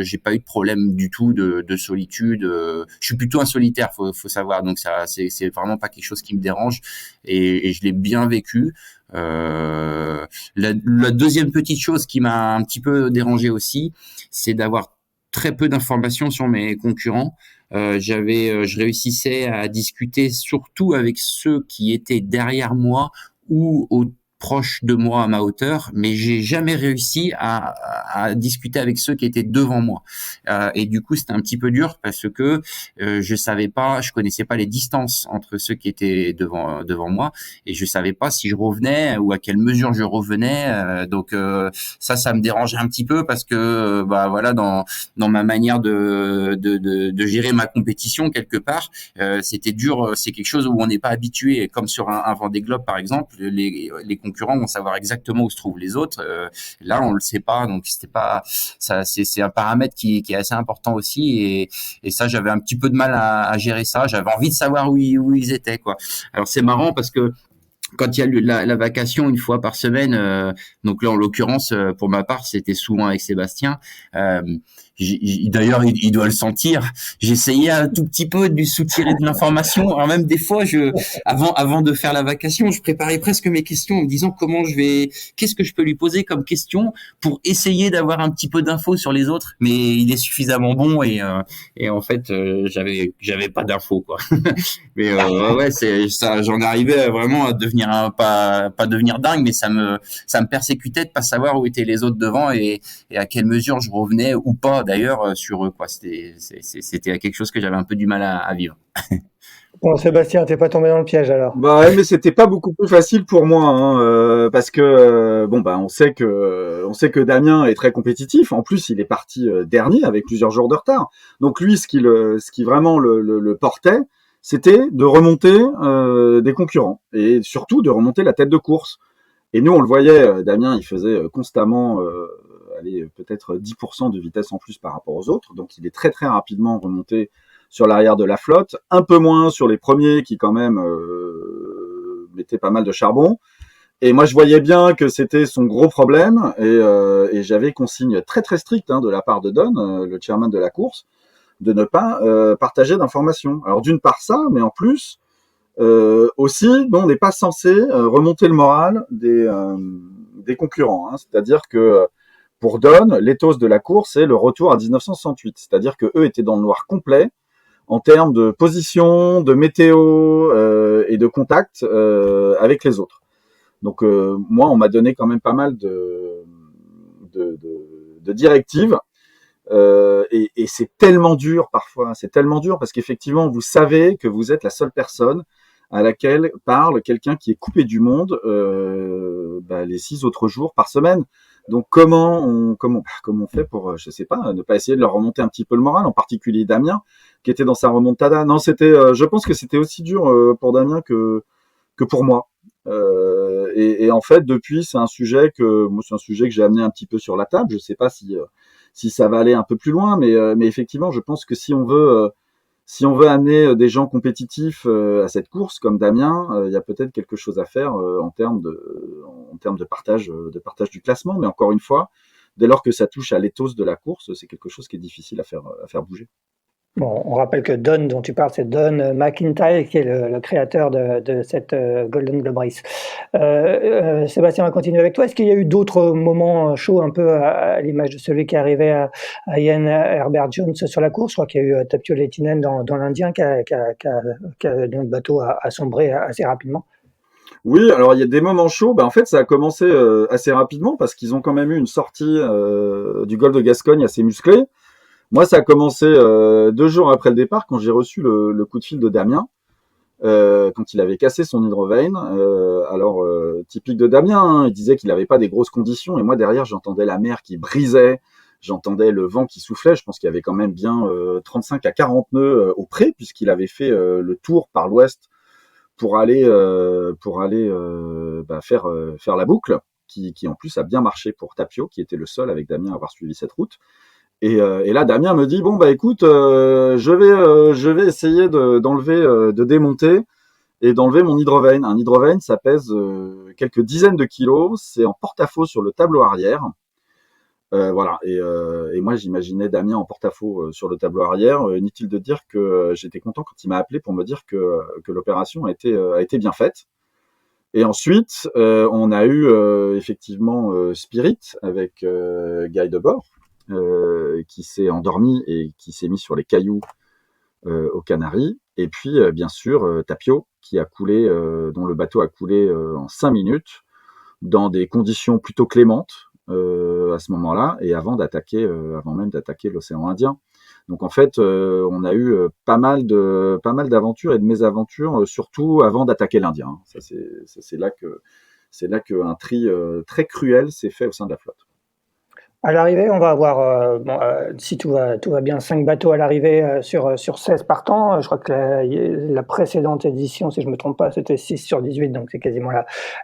j'ai pas eu de problème du tout de solitude. Je suis plutôt un solitaire, faut savoir. Donc ça, c'est vraiment pas quelque chose qui me dérange et je l'ai bien vécu. La deuxième petite chose qui m'a un petit peu dérangé aussi, c'est d'avoir très peu d'informations sur mes concurrents. Je réussissais à discuter surtout avec ceux qui étaient derrière moi ou proche de moi à ma hauteur, mais j'ai jamais réussi à discuter avec ceux qui étaient devant moi. Et du coup, c'était un petit peu dur parce que je connaissais pas les distances entre ceux qui étaient devant moi, et je savais pas si je revenais ou à quelle mesure je revenais. Donc ça me dérangeait un petit peu parce que voilà, dans ma manière de gérer ma compétition quelque part, c'était dur. C'est quelque chose où on n'est pas habitué, comme sur un Vendée Globe par exemple. Les concurrents vont savoir exactement où se trouvent les autres. Là, on le sait pas, donc c'était pas ça. C'est un paramètre qui est assez important aussi, et ça, j'avais un petit peu de mal à gérer ça. J'avais envie de savoir où ils étaient, quoi. Alors c'est marrant parce que quand il y a la vacation une fois par semaine, donc là en l'occurrence pour ma part c'était souvent avec Sébastien. D'ailleurs il doit le sentir. J'essayais un tout petit peu de lui soutirer de l'information. Alors même des fois avant de faire la vacation, je préparais presque mes questions en me disant qu'est-ce que je peux lui poser comme question pour essayer d'avoir un petit peu d'infos sur les autres. Mais il est suffisamment bon et en fait j'avais pas d'infos, quoi. Mais ouais, c'est ça. J'en arrivais vraiment à devenir pas devenir dingue, mais ça me persécutait de pas savoir où étaient les autres devant et à quelle mesure je revenais ou pas d'ailleurs sur eux, quoi. C'était quelque chose que j'avais un peu du mal à vivre. Bon, Sébastien, t'es pas tombé dans le piège alors? Bah ouais, mais c'était pas beaucoup plus facile pour moi, hein, parce que on sait que Damien est très compétitif. En plus, il est parti dernier avec plusieurs jours de retard. Donc lui, ce qui vraiment le portait, c'était de remonter des concurrents et surtout de remonter la tête de course. Et nous, on le voyait, Damien, il faisait constamment, peut-être 10% de vitesse en plus par rapport aux autres. Donc, il est très, très rapidement remonté sur l'arrière de la flotte. Un peu moins sur les premiers qui, quand même, mettaient pas mal de charbon. Et moi, je voyais bien que c'était son gros problème. Et j'avais consigne très, très stricte de la part de Don, le chairman de la course, de ne pas partager d'informations. Alors, d'une part ça, mais en plus... aussi, on n'est pas censé remonter le moral des concurrents. C'est-à-dire que pour Don, l'éthos de la course, c'est le retour à 1968. C'est-à-dire que eux étaient dans le noir complet en termes de position, de météo et de contact avec les autres. Donc moi, on m'a donné quand même pas mal de directives. Et c'est tellement dur parfois, c'est tellement dur parce qu'effectivement, vous savez que vous êtes la seule personne à laquelle parle quelqu'un qui est coupé du monde les 6 autres jours par semaine. Donc comment on fait pour, je sais pas, ne pas essayer de leur remonter un petit peu le moral, en particulier Damien qui était dans sa remontada. Non, c'était, je pense que c'était aussi dur pour Damien que pour moi. Et en fait, depuis, c'est un sujet que j'ai amené un petit peu sur la table. Je sais pas si ça va aller un peu plus loin, mais effectivement, je pense que si on veut amener des gens compétitifs à cette course comme Damien, il y a peut-être quelque chose à faire en termes de partage du classement. Mais encore une fois, dès lors que ça touche à l'éthos de la course, c'est quelque chose qui est difficile à faire bouger. Bon, on rappelle que Don, dont tu parles, c'est Don McIntyre, qui est le créateur de cette Golden Globe Race. Sébastien, on va continuer avec toi. Est-ce qu'il y a eu d'autres moments chauds, un peu à l'image de celui qui est arrivé à Ian Herbert Jones sur la course? Je crois qu'il y a eu Tapio Lehtinen dans l'Indien, dont le bateau a sombré assez rapidement. Oui, alors il y a des moments chauds. En fait, ça a commencé assez rapidement parce qu'ils ont quand même eu une sortie du golfe de Gascogne assez musclée. Moi, ça a commencé 2 jours après le départ, quand j'ai reçu le coup de fil de Damien, quand il avait cassé son hydrovane. Alors, typique de Damien, il disait qu'il n'avait pas des grosses conditions, et moi, derrière, j'entendais la mer qui brisait, j'entendais le vent qui soufflait. Je pense qu'il y avait quand même bien 35 à 40 nœuds au près, puisqu'il avait fait le tour par l'ouest pour aller faire la boucle, qui en plus a bien marché pour Tapio, qui était le seul avec Damien à avoir suivi cette route. Et là, Damien me dit, écoute, je vais essayer de démonter et d'enlever mon hydrovane. Un hydrovane, ça pèse quelques dizaines de kilos. C'est en porte-à-faux sur le tableau arrière. Voilà. Et moi, j'imaginais Damien en porte-à-faux sur le tableau arrière. Inutile de dire que j'étais content quand il m'a appelé pour me dire que l'opération a été bien faite. Et ensuite, on a eu effectivement Spirit avec Guy Debord, qui s'est endormi et qui s'est mis sur les cailloux aux Canaries. Et puis, bien sûr, Tapio, qui a coulé, dont le bateau a coulé en 5 minutes, dans des conditions plutôt clémentes à ce moment-là, et avant même d'attaquer l'océan Indien. Donc en fait, on a eu pas mal d'aventures et de mésaventures, surtout avant d'attaquer l'Indien. C'est là que un tri très cruel s'est fait au sein de la flotte. À l'arrivée, on va avoir, si tout va bien, 5 bateaux à l'arrivée sur 16 partants. Je crois que la précédente édition, si je me trompe pas, c'était 6 sur 18, donc c'est quasiment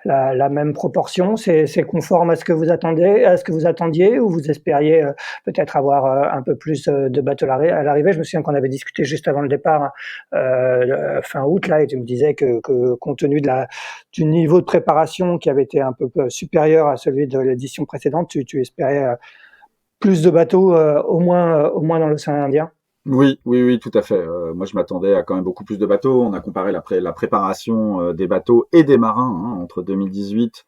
la même proportion. C'est conforme à ce que vous attendiez, ou vous espériez peut-être avoir un peu plus de bateaux à l'arrivée? Je me souviens qu'on avait discuté juste avant le départ, fin août, là, et tu me disais que compte tenu du niveau de préparation qui avait été un peu supérieur à celui de l'édition précédente, tu espérais plus de bateaux, au moins dans l'océan Indien? Oui, tout à fait. Moi, je m'attendais à quand même beaucoup plus de bateaux. On a comparé la préparation des bateaux et des marins entre 2018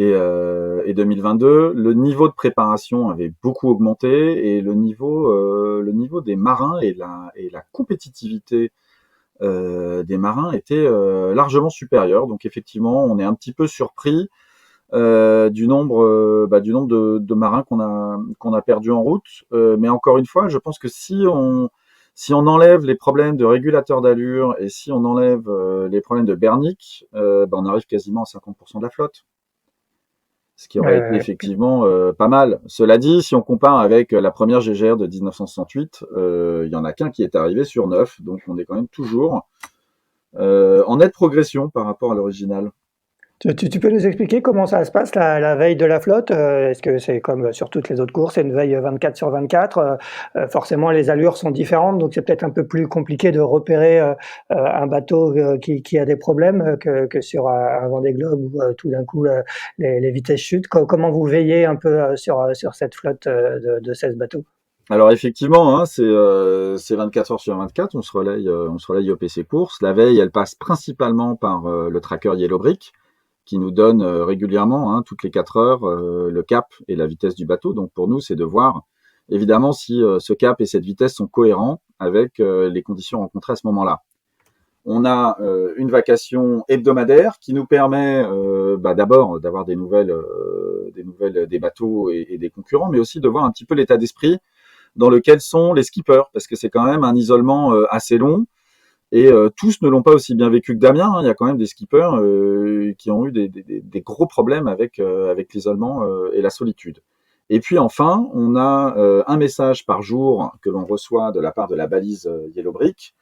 et 2022. Le niveau de préparation avait beaucoup augmenté, et le niveau des marins et la compétitivité des marins était largement supérieur. Donc effectivement, on est un petit peu surpris du nombre de marins qu'on a perdu en route. Mais encore une fois, je pense que si on enlève les problèmes de régulateur d'allure et si on enlève les problèmes de bernique, on arrive quasiment à 50% de la flotte. Ce qui aurait été effectivement pas mal. Cela dit, si on compare avec la première GGR de 1968, il y en a qu'un qui est arrivé sur 9, donc on est quand même toujours en nette progression par rapport à l'original. Tu peux nous expliquer comment ça se passe la veille de la flotte? Est-ce que c'est comme sur toutes les autres courses, c'est une veille 24/24? Forcément les allures sont différentes, donc c'est peut-être un peu plus compliqué de repérer, un bateau, qui a des problèmes, que sur un Vendée Globe où, tout d'un coup, les vitesses chutent. Comment vous veillez un peu, sur cette flotte, de 16 bateaux? Alors effectivement, hein, c'est 24 heures sur 24, on se relaye au PC Course. La veille, elle passe principalement par le tracker Yellowbrick, qui nous donne régulièrement, hein, toutes les 4 heures, le cap et la vitesse du bateau. Donc pour nous, c'est de voir évidemment si ce cap et cette vitesse sont cohérents avec les conditions rencontrées à ce moment-là. On a une vacation hebdomadaire qui nous permet d'abord d'avoir des nouvelles des bateaux et des concurrents, mais aussi de voir un petit peu l'état d'esprit dans lequel sont les skippers, parce que c'est quand même un isolement assez long. Et tous ne l'ont pas aussi bien vécu que Damien, hein. Il y a quand même des skippers qui ont eu des gros problèmes avec l'isolement et la solitude. Et puis enfin, on a un message par jour que l'on reçoit de la part de la balise Yellowbrick,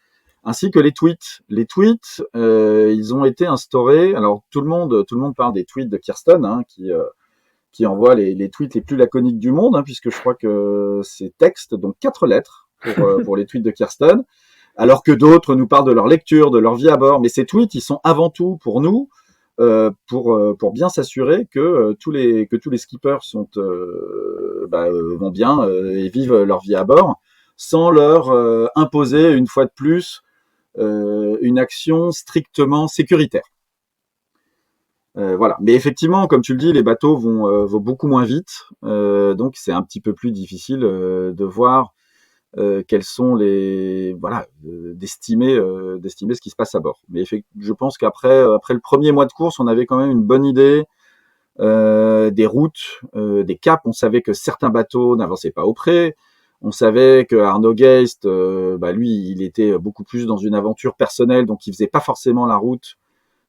ainsi que les tweets. Les tweets, ils ont été instaurés. Alors tout le monde parle des tweets de Kirsten, hein, qui envoie les tweets les plus laconiques du monde, hein, puisque je crois que c'est texte, donc 4 lettres pour les tweets de Kirsten. Alors que d'autres nous parlent de leur lecture, de leur vie à bord. Mais ces tweets, ils sont avant tout pour nous, pour bien s'assurer que tous les skippers vont bien et vivent leur vie à bord, sans leur imposer une fois de plus une action strictement sécuritaire. Voilà. Mais effectivement, comme tu le dis, les bateaux vont beaucoup moins vite, donc c'est un petit peu plus difficile de voir quels sont d'estimer ce qui se passe à bord. Mais je pense qu'après le premier mois de course, on avait quand même une bonne idée des routes, des caps. On savait que certains bateaux n'avançaient pas au près. On savait que Arnaud Geist, lui, il était beaucoup plus dans une aventure personnelle, donc il faisait pas forcément la route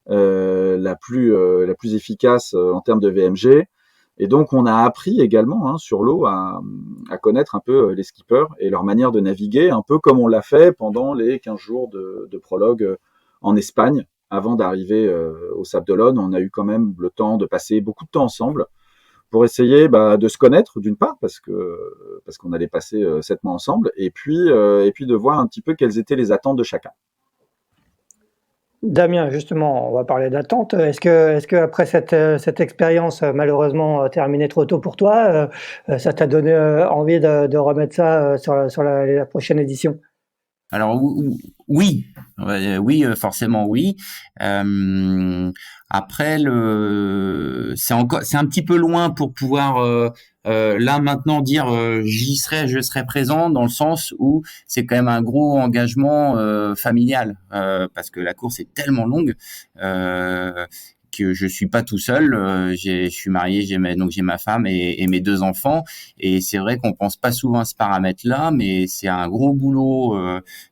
la plus efficace en termes de VMG. Et donc, on a appris également, hein, sur l'eau à connaître un peu les skippers et leur manière de naviguer, un peu comme on l'a fait pendant les 15 jours de prologue en Espagne. Avant d'arriver au Sable d'Olonne, on a eu quand même le temps de passer beaucoup de temps ensemble pour essayer de se connaître, d'une part, parce qu'on allait passer 7 mois ensemble, et puis de voir un petit peu quelles étaient les attentes de chacun. Damien, justement, on va parler d'attente. Est-ce que après cette expérience malheureusement terminée trop tôt pour toi, ça t'a donné envie de remettre ça sur la prochaine édition? Alors oui, oui, forcément oui. Après c'est un petit peu loin pour pouvoir là maintenant dire je serai présent, dans le sens où c'est quand même un gros engagement familial, parce que la course est tellement longue que je suis pas tout seul. Je suis marié, j'ai ma femme et mes 2 enfants, et c'est vrai qu'on pense pas souvent à ce paramètre-là, mais c'est un gros boulot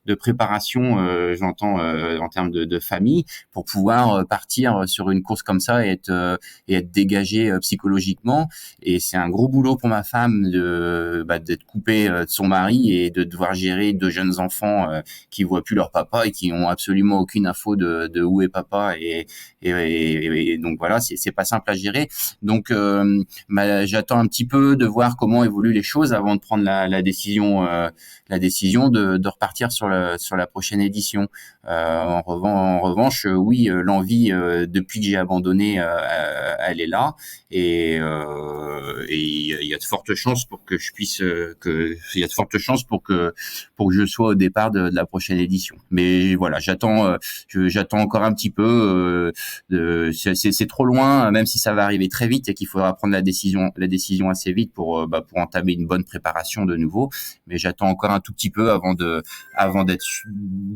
de préparation, j'entends, en termes de famille, pour pouvoir partir sur une course comme ça et être dégagé psychologiquement. Et c'est un gros boulot pour ma femme d'être coupée de son mari et de devoir gérer 2 jeunes enfants qui voient plus leur papa et qui ont absolument aucune info de où est papa, et donc voilà, c'est pas simple à gérer. Donc j'attends un petit peu de voir comment évoluent les choses avant de prendre la décision de repartir sur la prochaine édition. En revanche, oui, l'envie depuis que j'ai abandonné, elle est là, et il y a de fortes chances pour que je puisse il y a de fortes chances pour que je sois au départ de la prochaine édition. Mais voilà, j'attends encore un petit peu. C'est trop loin, même si ça va arriver très vite et qu'il faudra prendre la décision assez vite pour entamer une bonne préparation de nouveau. Mais j'attends encore un tout petit peu avant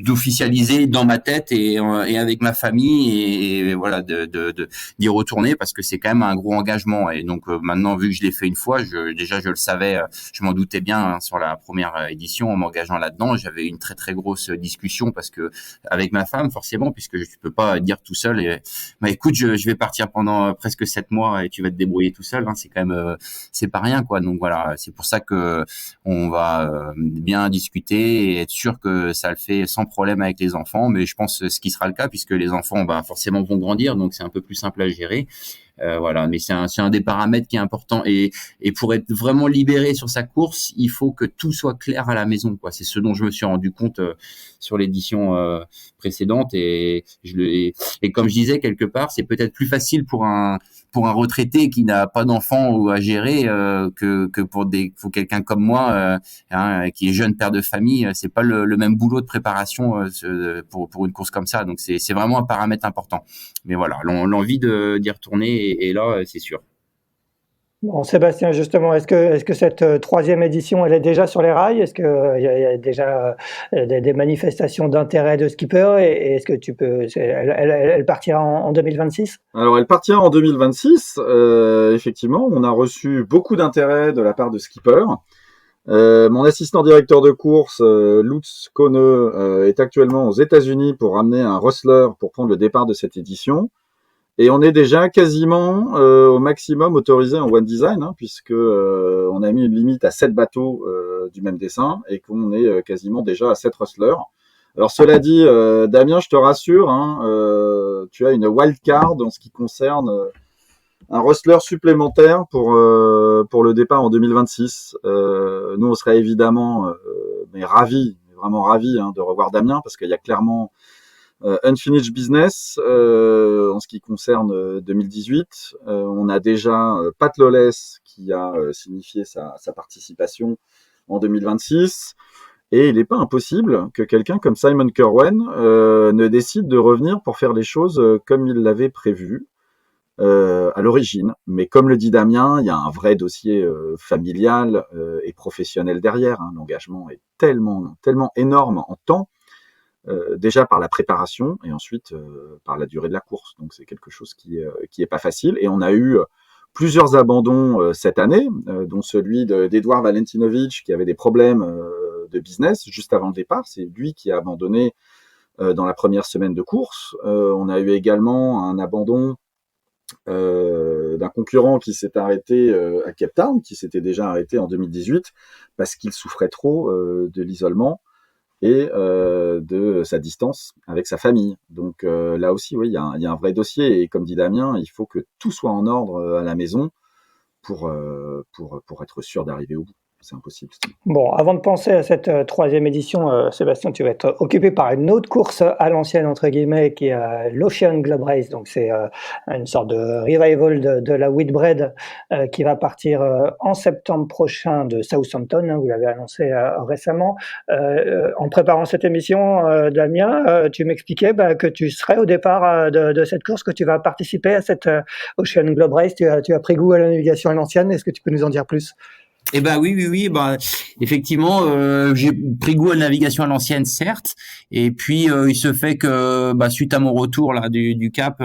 d'officialiser dans ma tête et avec ma famille, et voilà, d'y retourner, parce que c'est quand même un gros engagement. Et donc maintenant, vu que je l'ai fait une fois, je le savais, je m'en doutais bien, hein, sur la première édition, en m'engageant là-dedans. J'avais une très très grosse discussion, parce que avec ma femme, forcément, puisque je peux pas dire tout seul, écoute, je vais partir pendant presque 7 mois et tu vas te débrouiller tout seul. Hein, c'est quand même, c'est pas rien, quoi. Donc voilà, c'est pour ça que on va bien discuter et être sûr que ça le fait sans problème avec les enfants. Mais je pense ce qui sera le cas puisque les enfants, forcément vont grandir, donc c'est un peu plus simple à gérer. Voilà, mais c'est un des paramètres qui est important et pour être vraiment libéré sur sa course, il faut que tout soit clair à la maison, quoi. C'est ce dont je me suis rendu compte sur l'édition précédente et comme je disais quelque part, c'est peut-être plus facile pour un retraité qui n'a pas d'enfant ou à gérer que pour quelqu'un comme moi qui est jeune père de famille. C'est pas le même boulot de préparation pour une course comme ça. Donc c'est vraiment un paramètre important. Mais voilà, l'envie d'y retourner est là, c'est sûr. Bon, Sébastien, justement, est-ce que cette troisième édition, elle est déjà sur les rails? Est-ce qu'il y a déjà des manifestations d'intérêt de skippers et est-ce que elle partira en 2026? Alors, elle partira en 2026. Effectivement, on a reçu beaucoup d'intérêt de la part de skippers. Mon assistant directeur de course, Lutz Kone, est actuellement aux États-Unis pour ramener un rustler pour prendre le départ de cette édition. Et on est déjà quasiment au maximum autorisé en One Design, hein, puisque on a mis une limite à 7 bateaux du même dessin et qu'on est quasiment déjà à 7 rustlers. Alors cela dit, Damien, je te rassure, hein, tu as une wild card en ce qui concerne un rustler supplémentaire pour le départ en 2026. Nous, on serait évidemment ravis, vraiment ravis de revoir Damien parce qu'il y a clairement unfinished business en ce qui concerne 2018. On a déjà Pat Lawless qui a signifié sa participation en 2026. Et il n'est pas impossible que quelqu'un comme Simon Kerwen ne décide de revenir pour faire les choses comme il l'avait prévu à l'origine. Mais comme le dit Damien, il y a un vrai dossier familial et professionnel derrière. Hein. L'engagement est tellement énorme en temps. Déjà par la préparation et ensuite par la durée de la course. Donc c'est quelque chose qui est pas facile. Et on a eu plusieurs abandons cette année, dont celui d'Edouard Valentinovic qui avait des problèmes de business juste avant le départ. C'est lui qui a abandonné dans la première semaine de course. On a eu également un abandon d'un concurrent qui s'est arrêté à Cape Town, qui s'était déjà arrêté en 2018 parce qu'il souffrait trop de l'isolement et de sa distance avec sa famille. Donc là aussi, oui, il y a un vrai dossier et comme dit Damien, il faut que tout soit en ordre à la maison pour être sûr d'arriver au bout. C'est impossible. Bon, avant de penser à cette troisième édition, Sébastien, tu vas être occupé par une autre course à l'ancienne, entre guillemets, qui est l'Ocean Globe Race. Donc, c'est une sorte de revival de la Whitbread qui va partir en septembre prochain de Southampton. Hein, vous l'avez annoncé récemment. En préparant cette émission, Damien, tu m'expliquais que tu serais au départ de cette course, que tu vas participer à cette Ocean Globe Race. Tu as pris goût à la navigation à l'ancienne. Est-ce que tu peux nous en dire plus? Eh ben oui, effectivement, j'ai pris goût à la navigation à l'ancienne, certes, et puis il se fait que suite à mon retour là du Cap,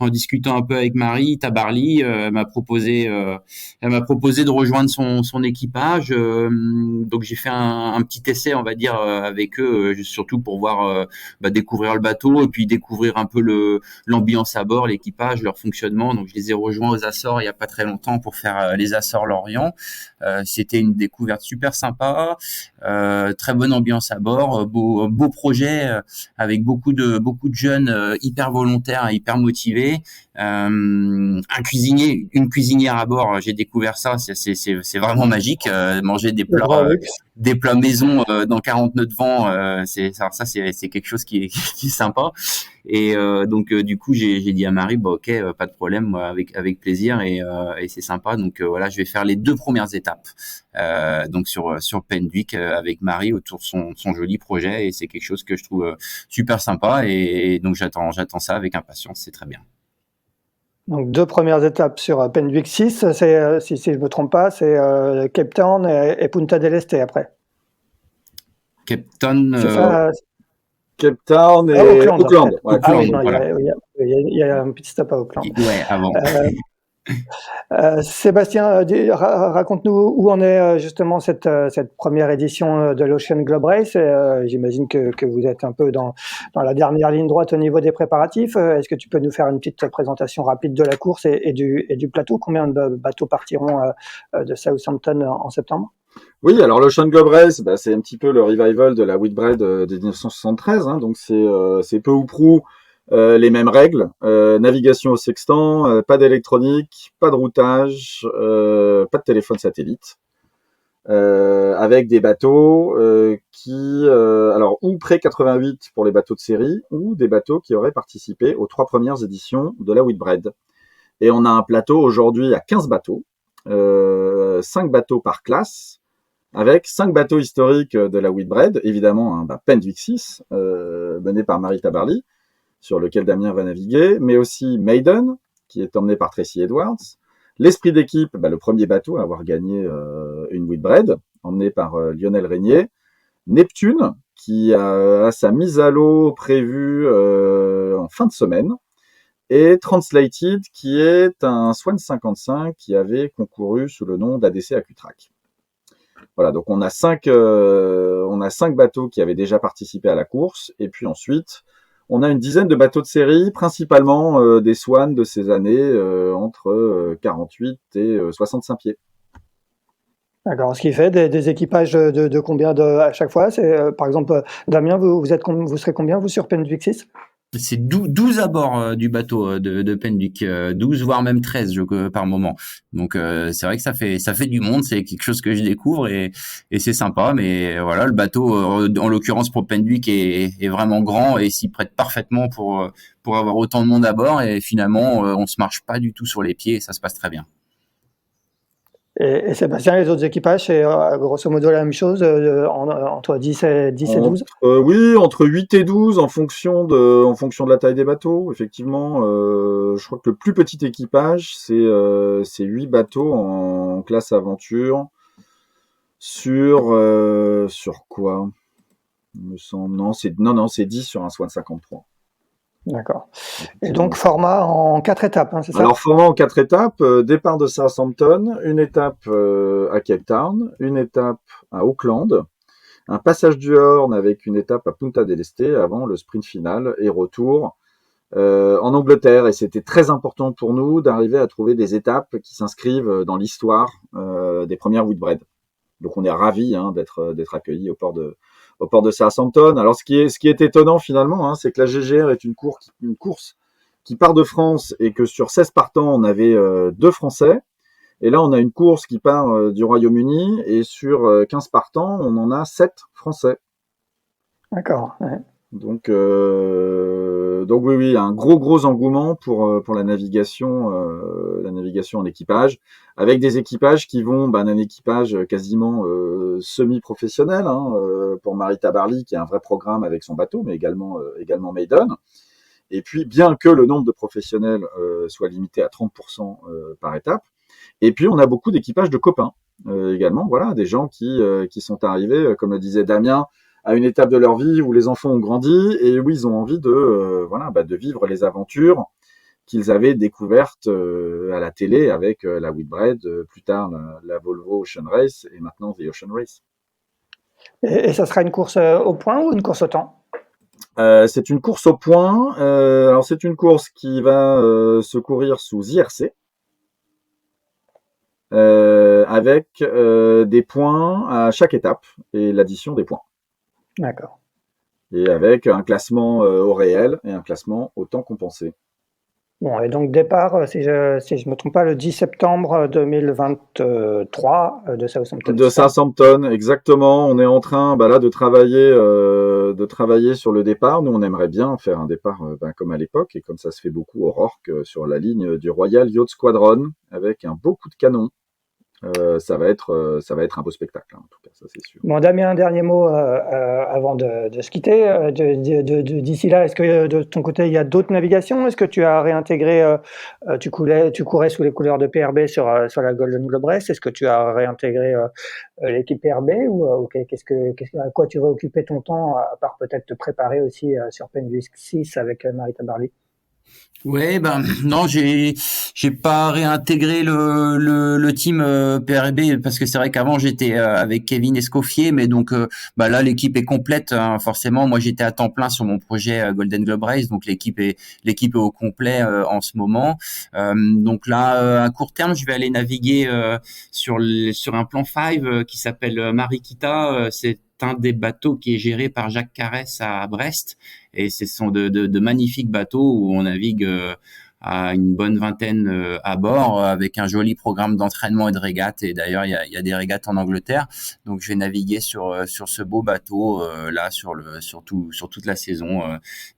en discutant un peu avec Marie Tabarly, elle m'a proposé de rejoindre son équipage, donc j'ai fait un petit essai, on va dire, avec eux, surtout pour voir découvrir le bateau et puis découvrir un peu l'ambiance à bord, l'équipage, leur fonctionnement. Donc je les ai rejoints aux Açores il y a pas très longtemps pour faire les Açores-Lorient. C'était une découverte super sympa, très bonne ambiance à bord, beau projet avec beaucoup de jeunes hyper volontaires, hyper motivés. Une cuisinière à bord, j'ai découvert ça, c'est vraiment magique. Manger des plats maison dans 40 nœuds de vent, c'est quelque chose qui est sympa. Et donc du coup j'ai dit à Marie ok, pas de problème, moi, avec plaisir et c'est sympa. Donc voilà, je vais faire les 2 premières étapes donc sur Pendwick avec Marie autour de son joli projet et c'est quelque chose que je trouve super sympa et donc j'attends ça avec impatience, c'est très bien. Donc 2 premières étapes sur Pendwick 6, c'est si je me trompe pas, c'est Cape Town et Punta del Este après. Cape Town. C'est ça. Cape Town et Auckland. Ouais, oui, non, voilà. Il y a un petit stop à Auckland. Ouais, avant. Sébastien, raconte-nous où en est justement cette première édition de l'Ocean Globe Race. J'imagine que vous êtes un peu dans la dernière ligne droite au niveau des préparatifs. Est-ce que tu peux nous faire une petite présentation rapide de la course et du plateau? Combien de bateaux partiront de Southampton en septembre? Oui, alors l'Ocean Globe Race, c'est un petit peu le revival de la Whitbread de 1973, hein, donc c'est peu ou prou les mêmes règles, navigation au sextant, pas d'électronique, pas de routage, pas de téléphone satellite, avec des bateaux alors ou pré 88 pour les bateaux de série, ou des bateaux qui auraient participé aux 3 premières éditions de la Whitbread. Et on a un plateau aujourd'hui à 15 bateaux, 5 bateaux par classe, avec 5 bateaux historiques de la Whitbread, évidemment Pendwick 6, mené par Mary Tabarly, sur lequel Damien va naviguer, mais aussi Maiden, qui est emmené par Tracy Edwards, l'Esprit d'équipe, le premier bateau à avoir gagné une Whitbread, emmené par Lionel Régnier, Neptune, qui a sa mise à l'eau prévue en fin de semaine, et Translated, qui est un Swan 55 qui avait concouru sous le nom d'ADC AccuTrack. Voilà, donc on a 5 bateaux qui avaient déjà participé à la course, et puis ensuite on a une dizaine de bateaux de série, principalement des Swan de ces années entre 48 et 65 pieds. D'accord. Ce qui fait des équipages de combien à chaque fois? C'est par exemple Damien, vous serez combien vous sur Pendwick 6? C'est 12 à bord du bateau de Pendwick, 12 voire même 13 par moment. Donc c'est vrai que ça fait du monde, c'est quelque chose que je découvre et c'est sympa. Mais voilà, le bateau en l'occurrence pour Pendwick est vraiment grand et s'y prête parfaitement pour avoir autant de monde à bord. Et finalement, on se marche pas du tout sur les pieds et ça se passe très bien. Et Sébastien, les autres équipages, c'est grosso modo la même chose, entre 10 et 12? Oui, entre 8 et 12 en fonction de la taille des bateaux. Effectivement, je crois que le plus petit équipage, c'est 8 bateaux en classe aventure sur quoi? Il me semble. Non, c'est 10 sur un Swan 53. D'accord. Et donc format en 4 étapes, hein, c'est ça? Alors format en 4 étapes, départ de Southampton, une étape à Cape Town, une étape à Auckland, un passage du Horn avec une étape à Punta del Este avant le sprint final et retour en Angleterre. Et c'était très important pour nous d'arriver à trouver des étapes qui s'inscrivent dans l'histoire des premières Whitbread. Donc on est ravis d'être accueillis au port de Southampton. Alors ce qui est étonnant finalement, c'est que la GGR est une course qui part de France et que sur 16 partants, on avait 2 Français. Et là, on a une course qui part du Royaume-Uni et sur 15 partants, on en a 7 Français. D'accord. Ouais. Donc oui, un gros engouement pour la navigation en équipage, avec des équipages qui vont d'un équipage quasiment semi-professionnel pour Mary Tabarly qui a un vrai programme avec son bateau, mais également Maiden. Et puis bien que le nombre de professionnels soit limité à 30% par étape, et puis on a beaucoup d'équipages de copains également, voilà, des gens qui sont arrivés, comme le disait Damien, à une étape de leur vie où les enfants ont grandi et où ils ont envie de vivre les aventures qu'ils avaient découvertes à la télé avec la Whitbread, plus tard la Volvo Ocean Race et maintenant The Ocean Race. Et ça sera une course au point ou une course au temps? C'est une course au point. Alors c'est une course qui va se courir sous IRC. Avec des points à chaque étape et l'addition des points. D'accord. Et avec un classement au réel et un classement au temps compensé. Bon, et donc départ, si je me trompe pas, le 10 septembre 2023 de Southampton. De Southampton, exactement. On est en train là de travailler sur le départ. Nous, on aimerait bien faire un départ comme à l'époque et comme ça se fait beaucoup au Rorke sur la ligne du Royal Yacht Squadron avec un beau coup de canon. Ça va être un beau spectacle, en tout cas, ça c'est sûr. Bon, Damien, un dernier mot avant de se quitter. D'ici là, est-ce que de ton côté, il y a d'autres navigations? Est-ce que tu as réintégré, tu courais sous les couleurs de PRB sur la Golden Globe Race? Est-ce que tu as réintégré l'équipe PRB ou à quoi tu vas occuper ton temps, à part peut-être te préparer aussi sur Pendwick 6 avec Mary Tabarly? Ouais, ben non, j'ai pas réintégré le team PRB parce que c'est vrai qu'avant j'étais avec Kevin Escoffier, mais donc là l'équipe est complète, hein, forcément. Moi j'étais à temps plein sur mon projet Golden Globe Race, donc l'équipe est au complet en ce moment. Donc là à court terme, je vais aller naviguer sur un plan 5 qui s'appelle Mariquita. C'est un des bateaux qui est géré par Jacques Carès à Brest, et ce sont de magnifiques bateaux où on navigue à une bonne vingtaine à bord, avec un joli programme d'entraînement et de régates. Et d'ailleurs, il y a des régates en Angleterre, donc je vais naviguer sur ce beau bateau là sur toute la saison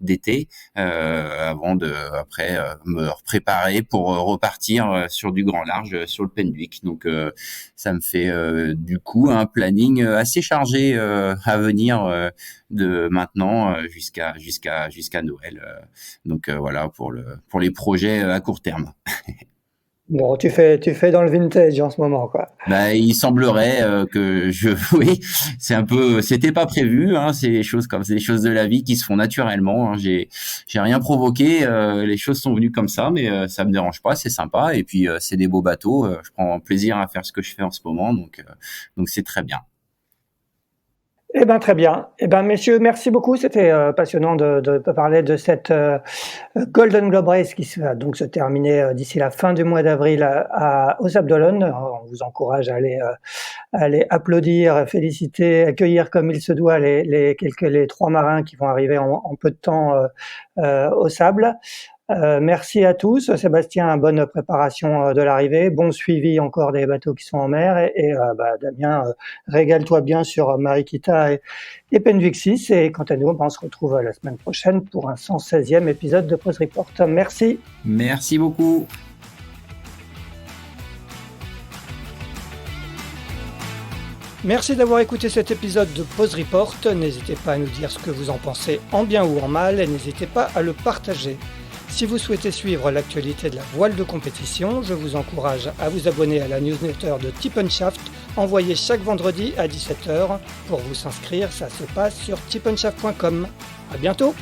d'été, avant de après me préparer pour repartir sur du grand large sur le Penduic. Donc ça me fait du coup un planning assez chargé à venir de maintenant jusqu'à Noël. Donc voilà pour les projets à court terme. Bon, tu fais dans le vintage en ce moment, quoi. Il semblerait oui, c'était pas prévu, hein, c'est des choses de la vie qui se font naturellement, hein. J'ai rien provoqué, les choses sont venues comme ça, mais ça me dérange pas, c'est sympa, et puis c'est des beaux bateaux, je prends plaisir à faire ce que je fais en ce moment, donc c'est très bien. Eh ben très bien. Eh ben messieurs, merci beaucoup. C'était passionnant de parler de cette Golden Globe Race qui va donc se terminer d'ici la fin du mois d'avril aux Sables d'Olonne. On vous encourage à aller applaudir, féliciter, accueillir comme il se doit les 3 marins qui vont arriver en peu de temps aux Sables. Merci à tous. Sébastien, bonne préparation de l'arrivée, bon suivi encore des bateaux qui sont en mer, et Damien, régale-toi bien sur Mariquita et Penduic 6, et quant à nous, on se retrouve la semaine prochaine pour un 116e épisode de Pause Report. Merci. Merci beaucoup. Merci d'avoir écouté cet épisode de Pause Report. N'hésitez pas à nous dire ce que vous en pensez en bien ou en mal, et n'hésitez pas à le partager. Si vous souhaitez suivre l'actualité de la voile de compétition, je vous encourage à vous abonner à la newsletter de Tip & Shaft, envoyée chaque vendredi à 17h. Pour vous inscrire, ça se passe sur tipnshaft.com. À bientôt!